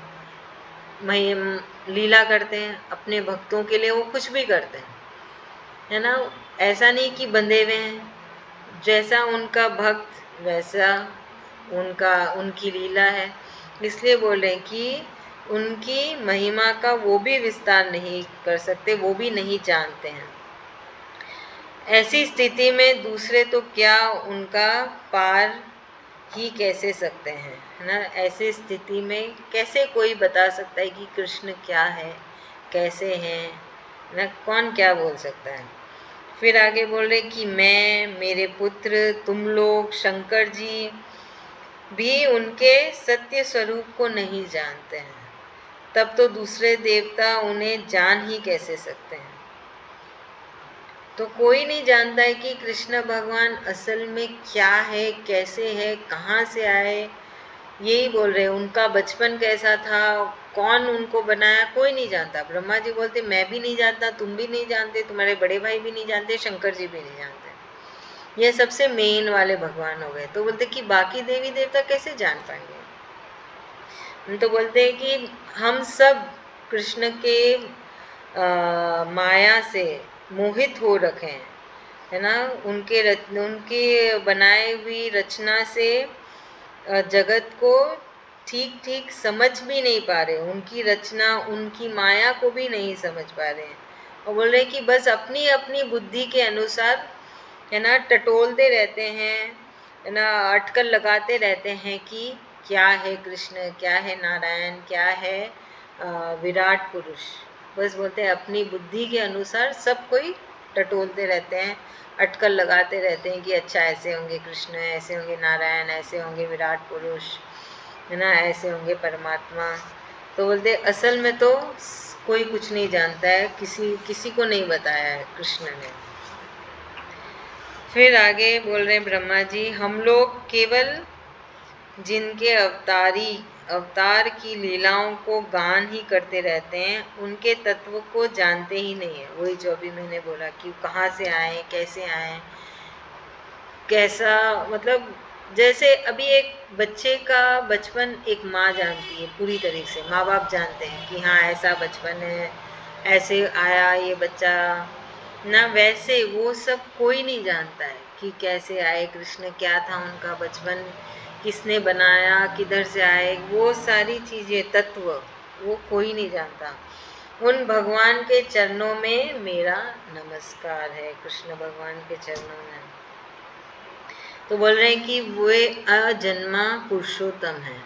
लीला करते हैं, अपने भक्तों के लिए वो कुछ भी करते हैं, है ना। ऐसा नहीं कि बंधे हुए हैं, जैसा उनका भक्त वैसा उनकी लीला है। इसलिए बोल रहे हैं कि उनकी महिमा का वो भी विस्तार नहीं कर सकते, वो भी नहीं जानते हैं। ऐसी स्थिति में दूसरे तो क्या उनका पार ही कैसे सकते हैं, है ना। ऐसी स्थिति में कैसे कोई बता सकता है कि कृष्ण क्या है, कैसे हैं ना, कौन क्या बोल सकता है। फिर आगे बोल रहे कि मैं, मेरे पुत्र, तुम लोग, शंकर जी भी उनके सत्य स्वरूप को नहीं जानते हैं, तब तो दूसरे देवता उन्हें जान ही कैसे सकते हैं। तो कोई नहीं जानता है कि कृष्ण भगवान असल में क्या है, कैसे है, कहाँ से आए। यही बोल रहे हैं, उनका बचपन कैसा था, कौन उनको बनाया, कोई नहीं जानता। ब्रह्मा जी बोलते मैं भी नहीं जानता, तुम भी नहीं जानते, तुम्हारे बड़े भाई भी नहीं जानते, शंकर जी भी नहीं जानते। ये सबसे मेन वाले भगवान हो गए। तो बोलते कि बाकी देवी देवता कैसे जान पाएंगे। हम तो बोलते हैं कि हम सब कृष्ण के माया से मोहित हो रखे हैं, है ना। उनके बनाए हुई रचना से जगत को ठीक ठीक समझ भी नहीं पा रहे, उनकी रचना, उनकी माया को भी नहीं समझ पा रहे हैं। और बोल रहे हैं कि बस अपनी अपनी बुद्धि के अनुसार, है ना, टटोलते रहते हैं, है ना, अटकल लगाते रहते हैं कि क्या है कृष्ण, क्या है नारायण, क्या है विराट पुरुष। बस बोलते हैं अपनी बुद्धि के अनुसार सब कोई टटोलते रहते हैं, अटकल लगाते रहते हैं कि अच्छा ऐसे होंगे कृष्ण, ऐसे होंगे नारायण, ऐसे होंगे विराट पुरुष, है ना, ऐसे होंगे परमात्मा। तो बोलते असल में तो कोई कुछ नहीं जानता है, किसी को नहीं बताया है कृष्ण ने। फिर आगे बोल रहे ब्रह्मा जी, हम लोग केवल जिनके अवतार की लीलाओं को गान ही करते रहते हैं, उनके तत्व को जानते ही नहीं है। वही जो अभी मैंने बोला कि कहाँ से आए, कैसे आए, कैसा, मतलब जैसे अभी एक बच्चे का बचपन एक माँ जानती है पूरी तरीके से, माँ बाप जानते हैं कि हाँ ऐसा बचपन है, ऐसे आया ये बच्चा ना, वैसे वो सब कोई नहीं जानता है कि कैसे आए कृष्ण, क्या था उनका बचपन, किसने बनाया, किधर से आए, वो सारी चीज़ें, तत्व, वो कोई नहीं जानता। उन भगवान के चरणों में मेरा नमस्कार है, कृष्ण भगवान के चरणों में। तो बोल रहे हैं कि वे अजन्मा पुरुषोत्तम है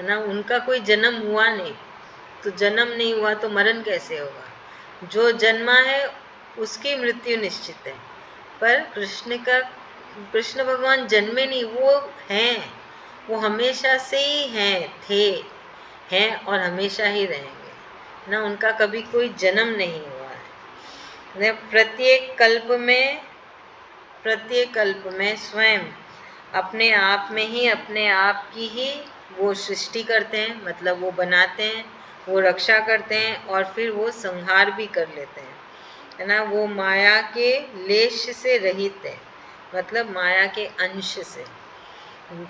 ना, उनका कोई जन्म हुआ नहीं, तो जन्म नहीं हुआ तो मरण कैसे होगा। जो जन्मा है उसकी मृत्यु निश्चित है, पर कृष्ण भगवान जन्मे नहीं, वो हैं, वो हमेशा से ही हैं और हमेशा ही रहेंगे ना, उनका कभी कोई जन्म नहीं हुआ है। प्रत्येक कल्प में स्वयं अपने आप में ही, अपने आप की ही वो सृष्टि करते हैं, मतलब वो बनाते हैं, वो रक्षा करते हैं और फिर वो संहार भी कर लेते हैं, है ना। वो माया के लेश से रहित है, मतलब माया के अंश से।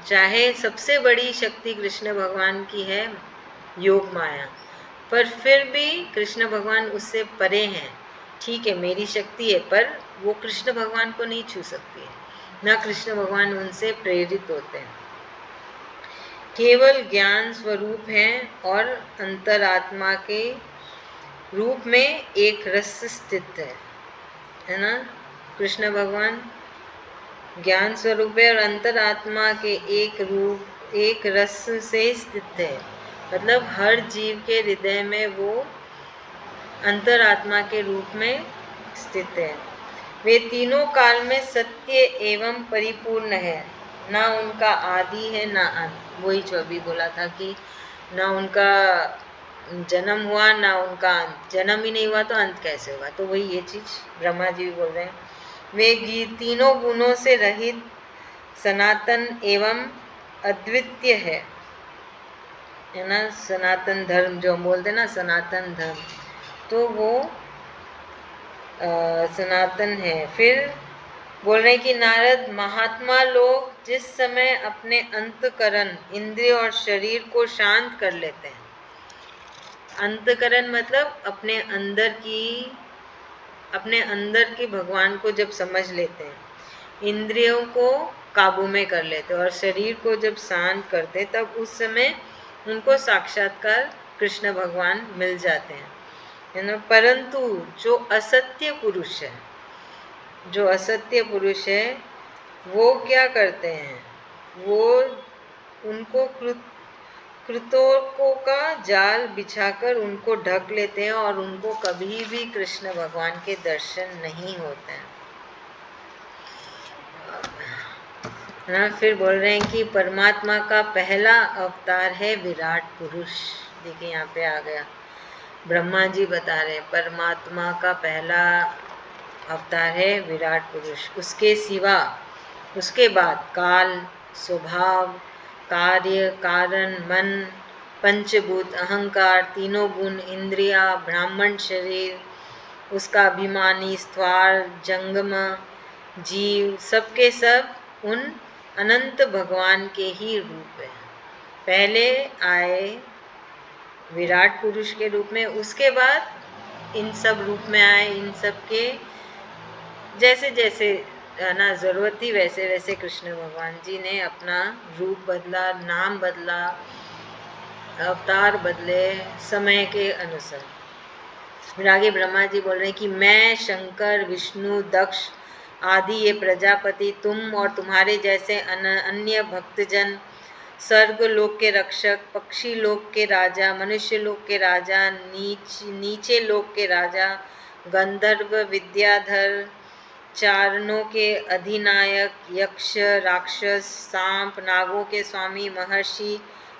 चाहे सबसे बड़ी शक्ति कृष्ण भगवान की है योग माया, पर फिर भी कृष्ण भगवान उससे परे हैं। ठीक है मेरी शक्ति है, पर वो कृष्ण भगवान को नहीं छू सकती है, ना कृष्ण भगवान उनसे प्रेरित होते हैं। केवल ज्ञान स्वरूप हैं और अंतरात्मा के रूप में एक रस स्थित है ना। कृष्ण भगवान ज्ञान स्वरूप है और अंतरात्मा के एक रस से स्थित है, मतलब हर जीव के हृदय में वो अंतरात्मा के रूप में स्थित है। वे तीनों काल में सत्य एवं परिपूर्ण है, ना उनका आदि है ना अंत। वही जो अभी बोला था कि ना उनका जन्म हुआ ना उनका अंत, जन्म ही नहीं हुआ तो अंत कैसे होगा। तो वही ये चीज ब्रह्मा जी भी बोल रहे हैं। वे तीनों गुणों से रहित सनातन एवं अद्वितीय है ना। सनातन धर्म जो हम बोलते हैं ना, सनातन धर्म, तो वो सनातन है। फिर बोल रहे हैं कि नारद, महात्मा लोग जिस समय अपने अंतकरण, इंद्रिय और शरीर को शांत कर लेते हैं, अंतकरण मतलब अपने अंदर की भगवान को जब समझ लेते हैं, इंद्रियों को काबू में कर लेते और शरीर को जब शांत करते, तब उस समय उनको साक्षात्कार कृष्ण भगवान मिल जाते हैं, है ना। परंतु जो असत्य पुरुष है वो क्या करते हैं, वो उनको कृतों का जाल बिछाकर उनको ढक लेते हैं और उनको कभी भी कृष्ण भगवान के दर्शन नहीं होते हैं ना। फिर बोल रहे हैं कि परमात्मा का पहला अवतार है विराट पुरुष। देखिए यहाँ पे आ गया, ब्रह्मा जी बता रहे हैं परमात्मा का पहला अवतार है विराट पुरुष। उसके सिवा उसके बाद काल, स्वभाव, कार्य, कारण, मन, पंचभूत, अहंकार, तीनों गुण, इंद्रिया, ब्राह्मण शरीर, उसका अभिमानी, स्थवार, जंगम, जीव, सबके सब उन अनंत भगवान के ही रूप है। पहले आए विराट पुरुष के रूप में, उसके बाद इन सब रूप में आए। इन सब के जैसे जैसे ना जरूरत थी वैसे वैसे कृष्ण भगवान जी ने अपना रूप बदला, नाम बदला, अवतार बदले समय के अनुसार। फिर आगे ब्रह्मा जी बोल रहे हैं कि मैं, शंकर, विष्णु, दक्ष आदि ये प्रजापति, तुम और तुम्हारे जैसे अन्य भक्तजन, स्वर्ग लोक के रक्षक, पक्षी लोक के राजा, मनुष्य लोक के राजा, नीचे लोक के राजा, गंधर्व, विद्याधर, चारणों के अधिनायक, यक्ष, राक्षस, सांप, नागों के स्वामी, महर्षि,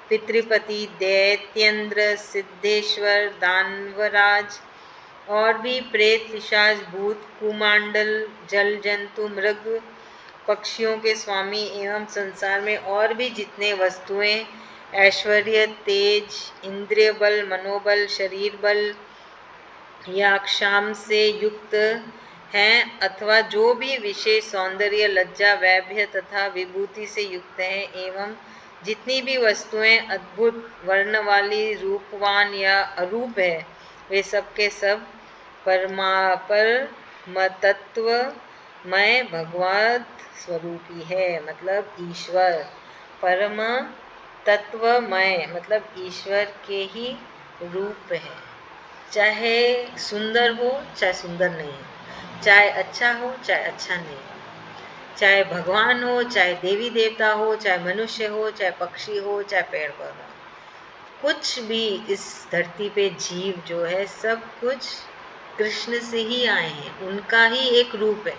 पितृपति, दैत्येंद्र, सिद्धेश्वर, दानवराज और भी प्रेत, पिशाच, भूत, कुमांडल, जल जंतु, मृग, पक्षियों के स्वामी एवं संसार में और भी जितने वस्तुएं ऐश्वर्य, तेज, इंद्रिय बल, मनोबल, शरीर बल या क्षाम से युक्त हैं अथवा जो भी विशेष सौंदर्य, लज्जा, वैभव तथा विभूति से युक्त हैं, एवं जितनी भी वस्तुएं अद्भुत वर्ण वाली, रूपवान या अरूप है, वे सब के सब परमतत्वमय भगवत स्वरूपी है, मतलब ईश्वर। परम तत्वमय मतलब ईश्वर के ही रूप है। चाहे सुंदर हो चाहे सुंदर नहीं हो, चाहे अच्छा हो चाहे अच्छा नहीं हो, चाहे भगवान हो चाहे देवी देवता हो, चाहे मनुष्य हो चाहे पक्षी हो चाहे पेड़ पौधा, कुछ भी इस धरती पे जीव जो है सब कुछ कृष्ण से ही आए हैं, उनका ही एक रूप है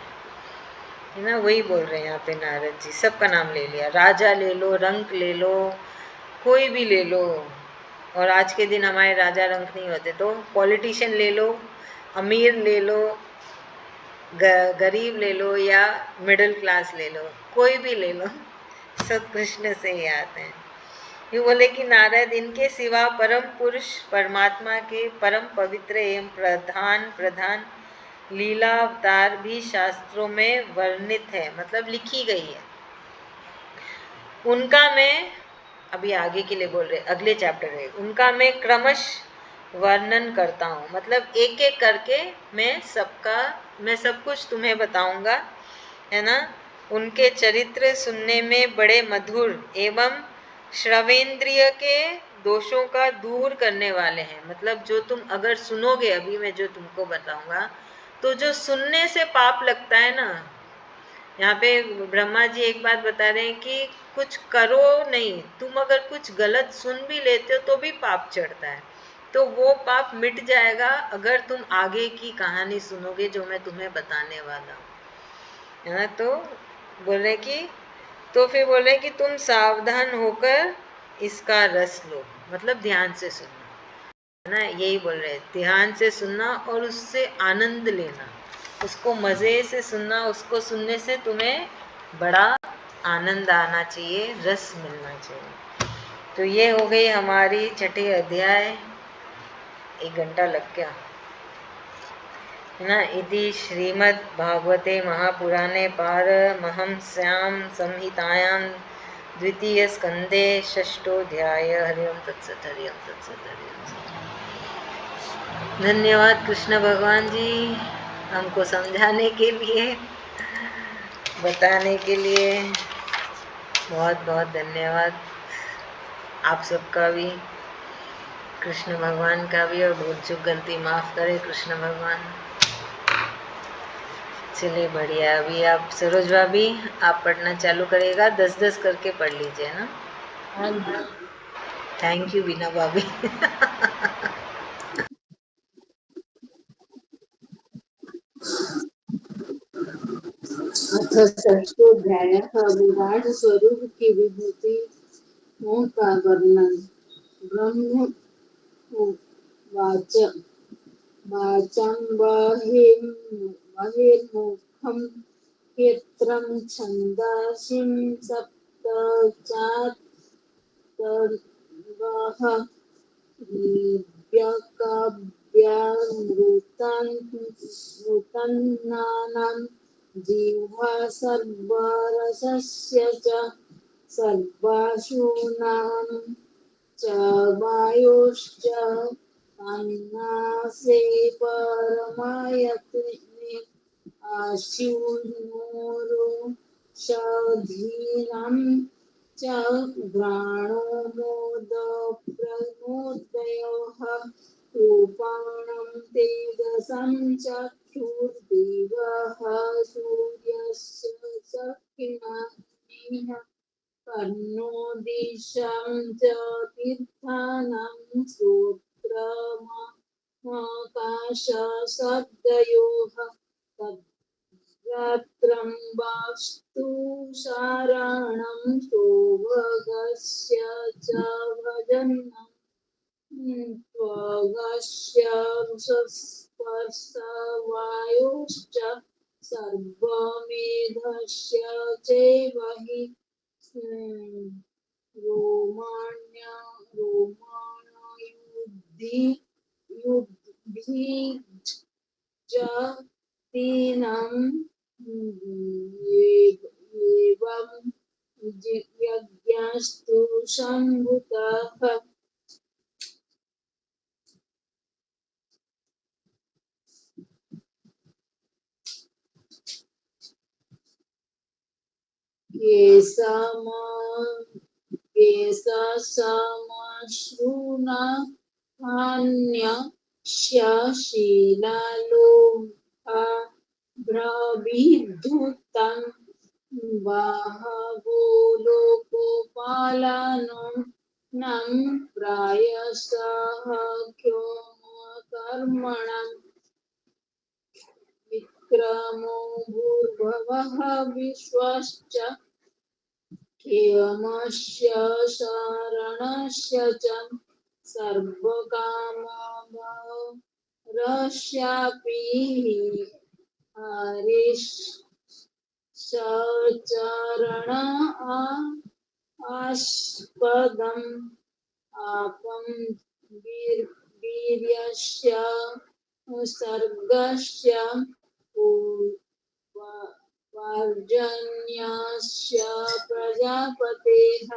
ना। वही बोल रहे हैं यहाँ पे नारद जी, सबका नाम ले लिया, राजा ले लो, रंक ले लो, कोई भी ले लो। और आज के दिन हमारे राजा रंक नहीं होते, तो पॉलिटिशियन ले लो, अमीर ले लो, गरीब ले लो या मिडिल क्लास ले लो, कोई भी ले लो, सब कृष्ण से ही आते हैं। ये बोले कि नारद, इनके सिवा परम पुरुष परमात्मा के परम पवित्र एवं प्रधान लीला अवतार भी शास्त्रों में वर्णित है, मतलब लिखी गई है। उनका मैं अभी आगे के लिए बोल रहे, अगले चैप्टर है, उनका मैं क्रमश वर्णन करता हूँ, मतलब एक एक करके मैं सब कुछ तुम्हें बताऊंगा, है ना। उनके चरित्र सुनने में बड़े मधुर एवं श्रवेंद्रिय के दोषों का दूर करने वाले हैं, मतलब जो तुम अगर सुनोगे, अभी मैं जो तुमको बताऊंगा, तो जो सुनने से पाप लगता है ना, यहाँ पे ब्रह्मा जी एक बात बता रहे हैं कि कुछ करो नहीं, तुम अगर कुछ गलत सुन भी लेते हो तो भी पाप चढ़ता है, तो वो पाप मिट जाएगा अगर तुम आगे की कहानी सुनोगे जो मैं तुम्हें बताने वाला हूँ, है ना। तो बोले कि तो फिर बोले कि तुम सावधान होकर इसका रस लो, मतलब ध्यान से सुनना, है ना। यही बोल रहे हैं, ध्यान से सुनना और उससे आनंद लेना, उसको मजे से सुनना, उसको सुनने से तुम्हें बड़ा आनंद आना चाहिए, रस मिलना चाहिए। तो ये हो गई हमारी छठी अध्याय, 1 घंटा लग गया ना। इति श्रीमद् भागवते महापुराणे पारमहंस्यां संहितायां द्वितीय स्कंदे षष्ठोऽध्याय। हरि ओम तत्सत, हरि ओम तत्सत, हरि ओम तत्सत। धन्यवाद कृष्ण भगवान जी हमको समझाने के लिए, बताने के लिए, बहुत बहुत धन्यवाद। आप सबका भी, कृष्ण भगवान का भी, और भूल चूक गलती माफ करे कृष्ण भगवान। चलिए बढ़िया। अभी आप सरोज भाभी, आप पढ़ना चालू करेगा, 10-10 करके पढ़ लीजिए ना। थैंक यू बीना भाभी। अथ षष्ठोऽध्यायः विराट स्वरूप की विभूतियों का वर्णन। ब्रह्म वाच वाचं बहिर्मुखं क्षेत्रं छन्दांसि सप्त चातुर्वः दिव्यकाव्यामृतान्नानां जिह्वा सर्वरसस्य च सर्वाशूनां च वायोश्च अन्नासे परमायत्ने आशुनोरुषधीनां च घ्राणो मोदप्रमोदयोः रूपाणं तेजसं चक्षुर्दिवः सूर्यस्य चक्षिणः कर्णो दिशां च तीर्थानां श्रोत्रमाकाशशब्दयोः तद्गात्रं वास्तु साराणं सौभगस्य च भजनम् त्वगस्य स्पर्शवायोश्च सर्वमेधस्य चैव हि रोमाण्युद्भिजतीनां एवं यज्ञस्तु सम्भूतः केशमकेशसमाश्रुणान्यस्यशीलालोहा भ्रविद्धुतं बहवो लोकोपालानो नं प्रायशः कर्मणाम् विक्रमो भूर्भुवः विश्वश्च क्षेमस्य शरणस्य च सर्वकाममोक्षापि हरिः सचरण आस्पदम् आपं वीर्यस्य सर्गस्य पर्जन्यस्य प्रजापतेः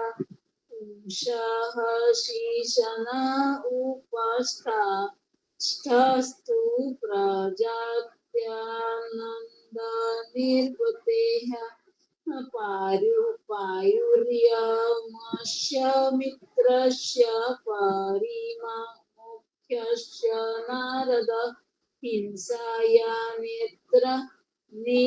पुंसः शीशन उपस्थास्तु प्रजात्यानन्दनिर्वृतेः पायुर्यमस्य मित्रस्य परिमामुख्यस्य नारद हिंसाया निर्तृते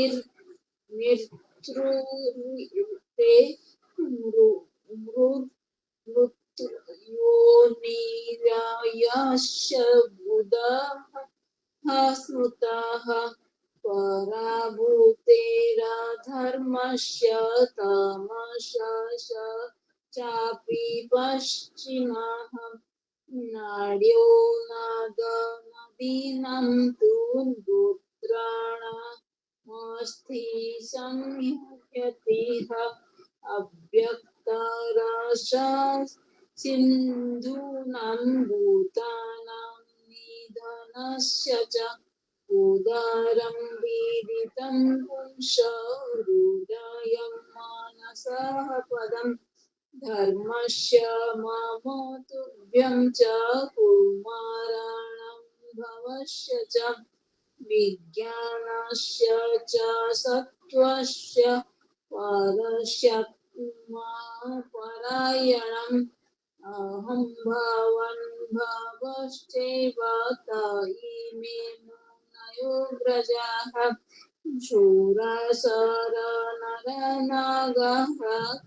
मृत्योनिरायस्य बुधः स्मृतः पराभूतेराधर्मस्य तमसश् चापि पश्चिमः नाड्यो नदीनां तु गोत्राणामस्ति संहत्यतिः अव्यक्तरससिन्धूनां भूतानां निधनस्य च उदरं विदितं पुंसहृदयं मनसः पदम् धर्मस्य मम तुभ्यं च कुमाराणां भवस्य च विज्ञानस्य च सत्त्वस्य परस्यात्मपरायणम् अहं भवन् भवश्चैव त इमे मुनयो व्रजाः शूरशरनरनागः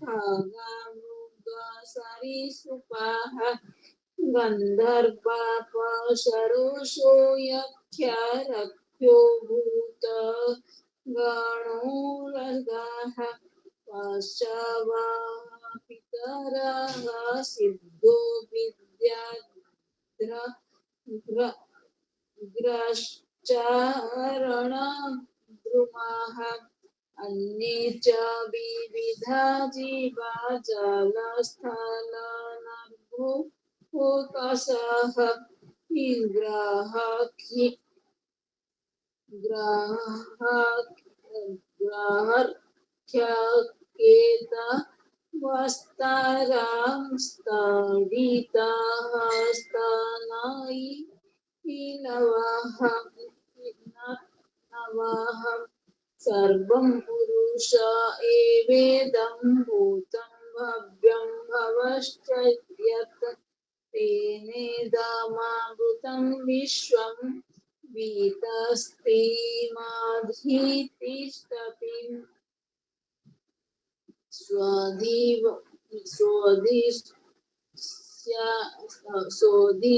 खगामृगसरीसृपाः गन्धर्वापसरुषो यक्षरक्षो भूतगणोरगाः पशवः पितरः सिद्धो विद्याद्रग्रश्चारण अन्ये च विविधा जीवा जलस्थलनभूकसः ग्राहक्ष्य ग्राहर्घ्यकेत वस्तरांस्तडिताः स्तनायि नवाः सर्वं पुरुष एवेदं भूतं भव्यं भवश्च यत् तेनेदमावृतं विश्वं वीतस्तेमाधीतिष्ठति स्वदिशाणायं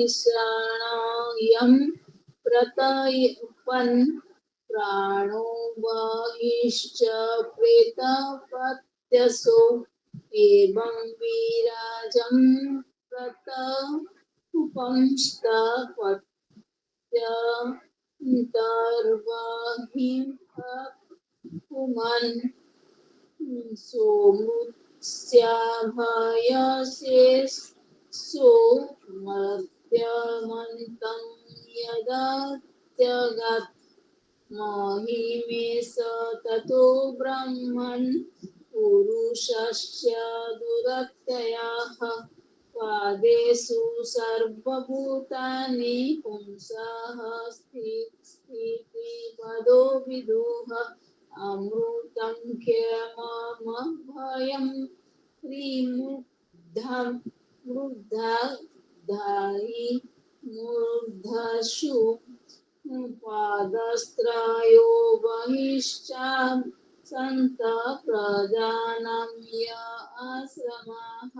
प्रतपन् प्राणो बहिश्च प्रेतपत्यसो एवं विराजं प्रतपंस्तपत्यन्तर्वाहिं पुमन् सोमृत्स्याभयशेषो यदा त्यगत् महिमे स ततो ब्रह्मन् पुरुषस्य दुरत्ययाः पादेषु सर्वभूतानि पुंसः स्थितिपदो विदुः अमृतं क्षममभयं त्रिमुग्धाधायि मूर्धषु पादस्त्रयो बहिश्चां सन्तः प्रजानाम्य आश्रमाः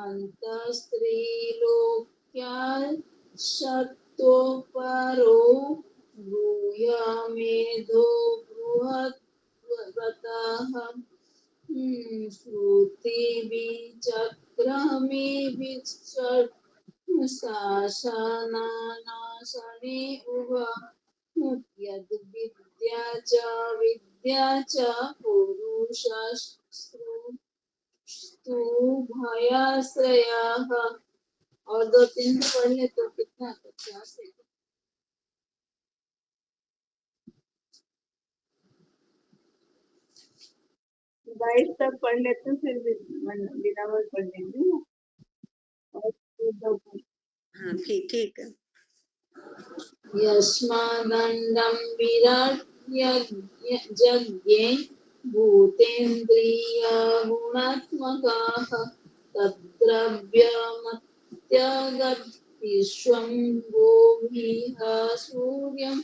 अन्तस्त्रीलोक्याशत्वपरो भूयमेधो बृहद्व्रतः श्रुतिविचक्रमे शासनानाशने उभ विद्या च पुरुषस्तु भयाश्रयाः। और दो तीन पढ़ ले तो कितना अच्छा से 22 तक पढ़ लेते हैं, फिर बिना पढ़ लेंगे ना। और हाँ ठीक है। यस्मादण्डं विराट् यज्ञे भूतेन्द्रियगुणात्मकाः तद्द्रव्यमत्यगद्विश्वं गोभिः सूर्यम्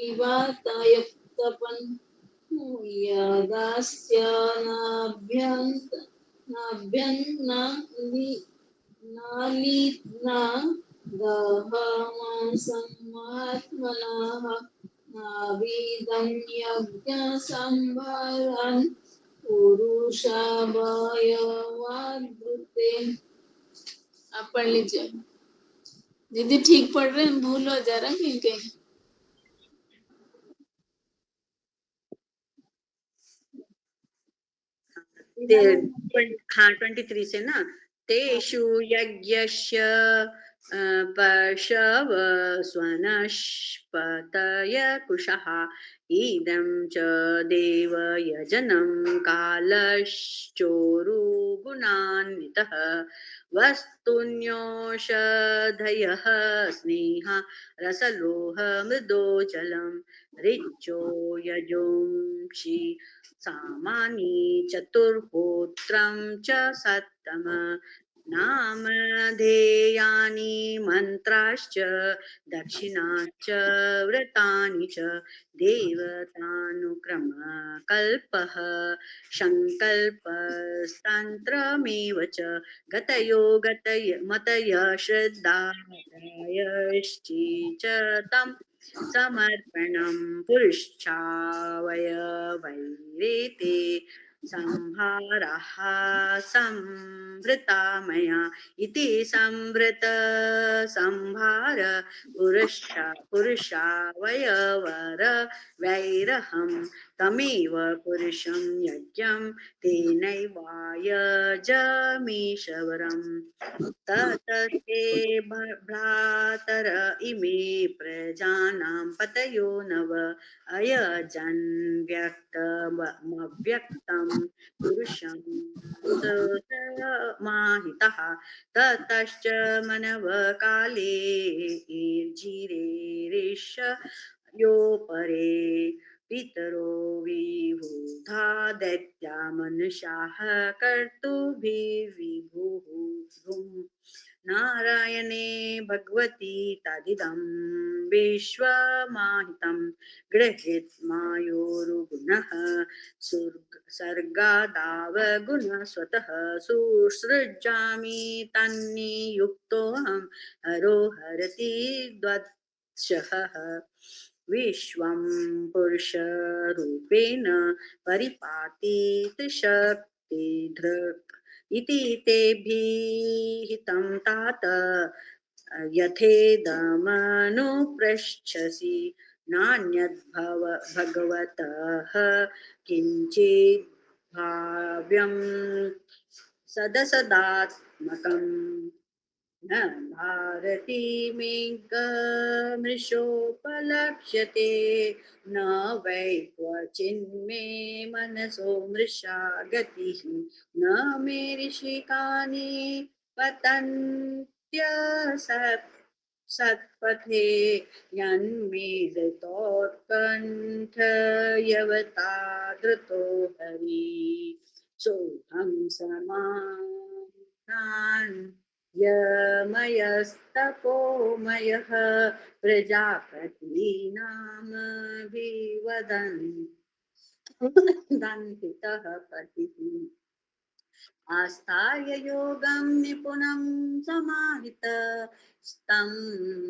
इवातयप्तपन् यदास्य नालीना दहमासमात्मनः नाविदं यज्ञसम्भरन् पुरुषावयवाद्भुते। आप पढ़ लीजिए दीदी, ठीक पढ़ रहे हैं, भूल हो जा रहा है कहीं। हाँ 23 से ना, तेषु यज्ञस्य पशव स्वनष्पतय कुशः इदं च देव यजनं कालश्चोरुगुणान्वितः वस्तुन्योषधयः स्नेहा रसलोह मृदोचलं ऋचो यजोंषि सामानि चतुर्होत्रं च सत्तम नामधेयानि मन्त्राश्च दक्षिणाश्च व्रतानि च देवतानुक्रमकल्पः सङ्कल्पस्तन्त्रमेव च गतयो मतय श्रद्धायश्च तं समर्पणं पुरुषावयवैरेते संहारः संवृता मया इति संवृत संहार पुरुषावयवर वैरहं तमेव पुरुषं यज्ञं तेनैवायजमीश्वरम् ततस्ते भ्रातर इमे प्रजानां पतयो नव अयजन् व्यक्तमव्यक्तं पुरुषं माहितः ततश्च मनवकाले ईर्जिरेरिष योपरे पितरो विबुधा दैत्या मनुष्याः कर्तुभिर्विभुः नारायणे भगवती तदिदं विश्वमाहितं गृहीत्मायोरुगुणः सर्गादावगुणः स्वतः सुसृजामि तन्नियुक्तोऽहं हरो हरति द्वत्सः विश्वं पुरुषरूपेण परिपाति त्रिशक्तिधृक् इति तेभिहितं तात यथेदमनुपृच्छसि नान्यद्भव भगवतः किञ्चित् भाव्यं सदसदात्मकम् न भारतीमेघमृषोपलक्ष्यते न वै क्वचिन्मे मनसो मृषा गतिः न मे ऋषिकानि पतन्त्यसत् सत्पथे यन्मे धृतोत्कण्ठयवता धृतो हरि सोऽहं समानान् यमयस्तपोमयः प्रजापतीनामभिवदन्तितः पतिः आस्थाय योगं निपुणं समाहित स्तं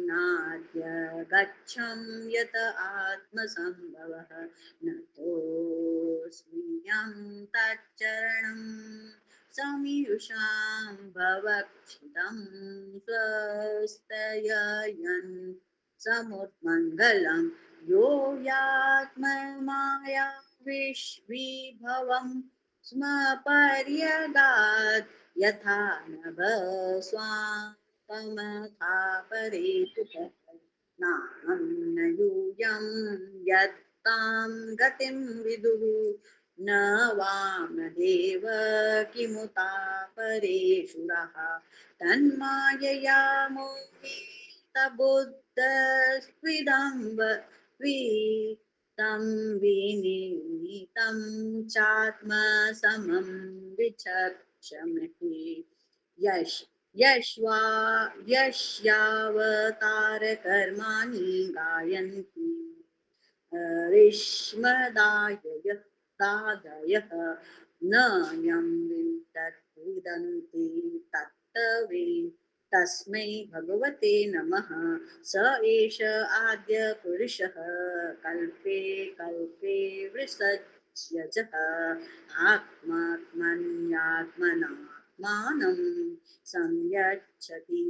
नाद्य गच्छं यत आत्मसम्भवः नतोऽस्म्यहं तच्चरणं समीयुषां भवक्षितं स्वस्तययन् समुत्मङ्गलं यो यात्ममाया विश्विभवम् स्म पर्यगात् यथा नभस्वान्तमथा परेतुतः नाहं न यूयं यत्तां गतिं विदुः न वामदेव किमुता परेशुरः तन्मायया मोहितबुद्धस्त्विदम्ब तं विनितं चात्मसमं विचक्षमहि यस्यावतारकर्माणि गायन्ति ऋष्मदायः दादयः न यं विदन्ति तत्तवेन् तस्मै भगवते नमः स एष आद्य पुरुषः कल्पे कल्पे वृषत्यजः आत्मात्मन्यात्मनात्मानं संयच्छति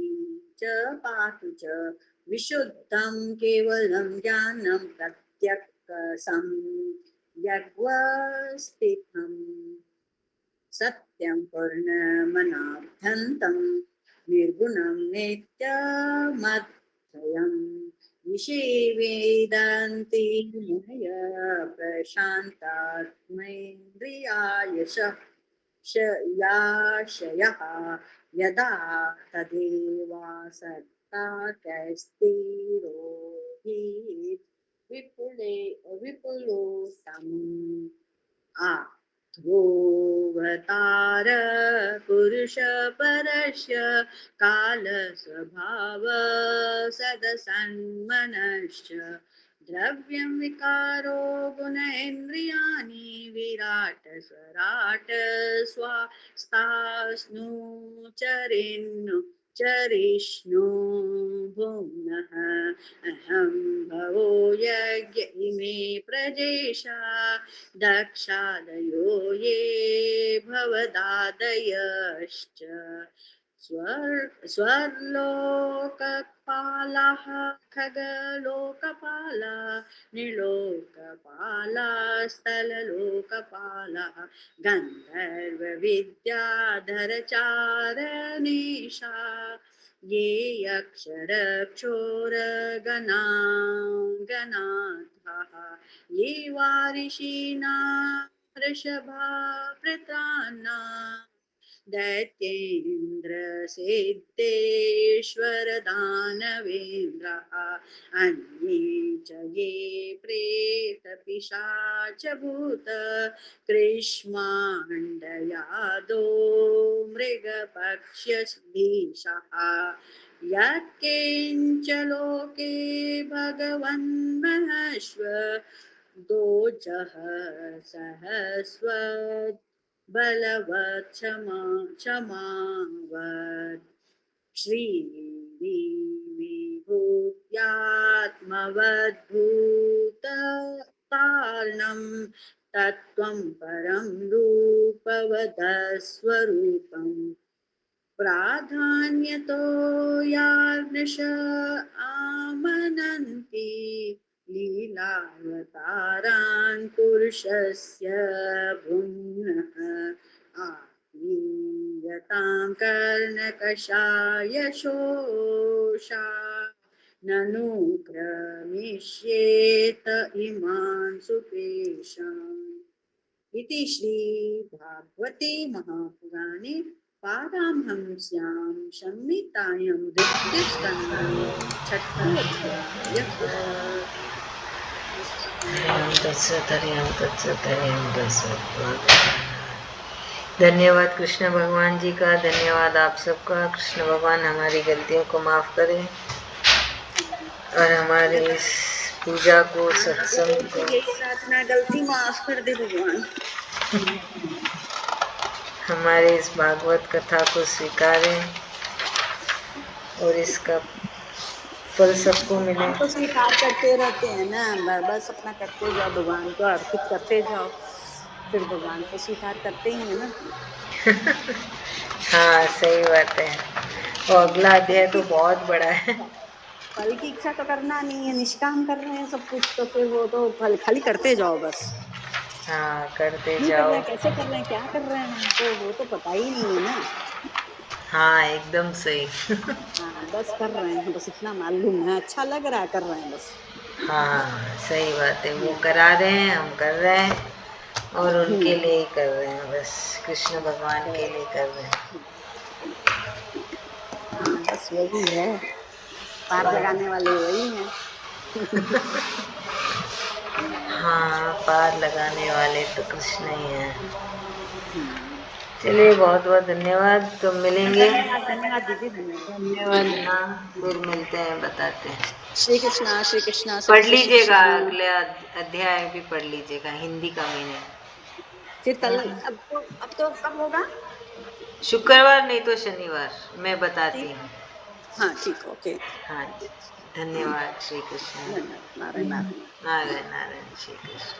च पातु च विशुद्धं केवलं ज्ञानं प्रत्यक्षं यग्वस्थितम् सत्यं पूर्णमनाभ्यन्तं निर्गुणं नित्यमद्भयं विषेवेदन्ति मुनय प्रशान्तात्मेन्द्रियायशः याशयः यदा तदेवासक्ता कैस्तिरो हि विपुलोत्तमम् ध्रुवतार पुरुष परस्य कालस्वभाव सदसन्मनश्च द्रव्यं विकारो गुणेन्द्रियाणि विराट स्वराट स्वास्तास्नु चरिष्णु भुम्नः अहं भवो यज्ञ इमे प्रजेशा दक्षादयो ये भवदादयश्च स्वर्लोकपालः खगलोकपालः नृलोकपालः स्थललोकपालः गन्धर्वविद्याधरचारणेशा ये अक्षरक्षोरगणाः ये वारिशीना वृषभावृताना दैत्येन्द्र सिद्धेश्वर दानवेन्द्रः अन्ये च ये प्रेत पिशाच भूत कृष्माण्डयादो मृगपक्ष्यधीशः यत्किञ्च लोके भगवन्महस्व दोजः सहस्व बलवत् क्षमावत् श्रीविभूत्यात्मवद्भूतकारणं तत्त्वं परं रूपवदस्वरूपं प्राधान्यतो यादृश आमनन्ति लीलावतारान् पुरुषस्य भुम्नः आत्मीयतां कर्णकषाय शोषा ननु क्रमिष्येत इमान् सुपेशान् इति श्रीभागवते महापुराणे पारमहंस्यां संहितायां द्वितीयस्कन्धे षष्ठोऽध्यायः। धन्यवाद कृष्ण भगवान जी का, धन्यवाद आप सबका। कृष्ण भगवान हमारी गलतियों को माफ करें और हमारे इस पूजा को, सत्संग को, यही प्रार्थना, गलती माफ कर दे भगवान। हमारे इस भागवत कथा को स्वीकारें और इसका फल सबको मिले। हम तो स्वीकार करते रहते हैं ना, बस अपना करते जाओ, भगवान को अर्पित करते जाओ, फिर भगवान तो स्वीकार करते ही है ना। हाँ सही बात है। और अगला अध्याय तो बहुत बड़ा है। फल की इच्छा तो करना नहीं है, निष्काम कर रहे हैं सब कुछ, तो फिर वो तो फल खाली करते जाओ बस। हाँ करते नहीं कर जाओ। रहे हैं, कैसे कर रहे हैं, क्या कर रहे हैं, तो वो तो पता ही नहीं है ना। हाँ एकदम सही। हाँ बस कर रहे हैं, बस इतना मालूम है, अच्छा लग रहा है, कर रहे हैं बस। हाँ सही बात है, वो करा रहे हैं, हम कर रहे हैं और उनके लिए ही कर रहे हैं, बस कृष्ण भगवान के लिए कर रहे हैं। बस वही है, पार लगाने वाले वही हैं। हाँ पार लगाने वाले तो कृष्ण ही हैं। चलिए बहुत बहुत धन्यवाद, तो मिलेंगे। धन्यवाद दीदी, धन्यवाद। हाँ फिर मिलते हैं, बताते हैं। श्री कृष्णा श्री कृष्णा। पढ़ लीजिएगा, अगले अध्याय भी पढ़ लीजिएगा, हिंदी का मीनिंग। फिर कल अब तो कब होगा? शुक्रवार नहीं तो शनिवार, मैं बताती हूँ। हाँ ठीक, ओके। हाँ जी, धन्यवाद। श्री कृष्ण। नारायण नारायण। नारायण नारायण। श्री कृष्ण।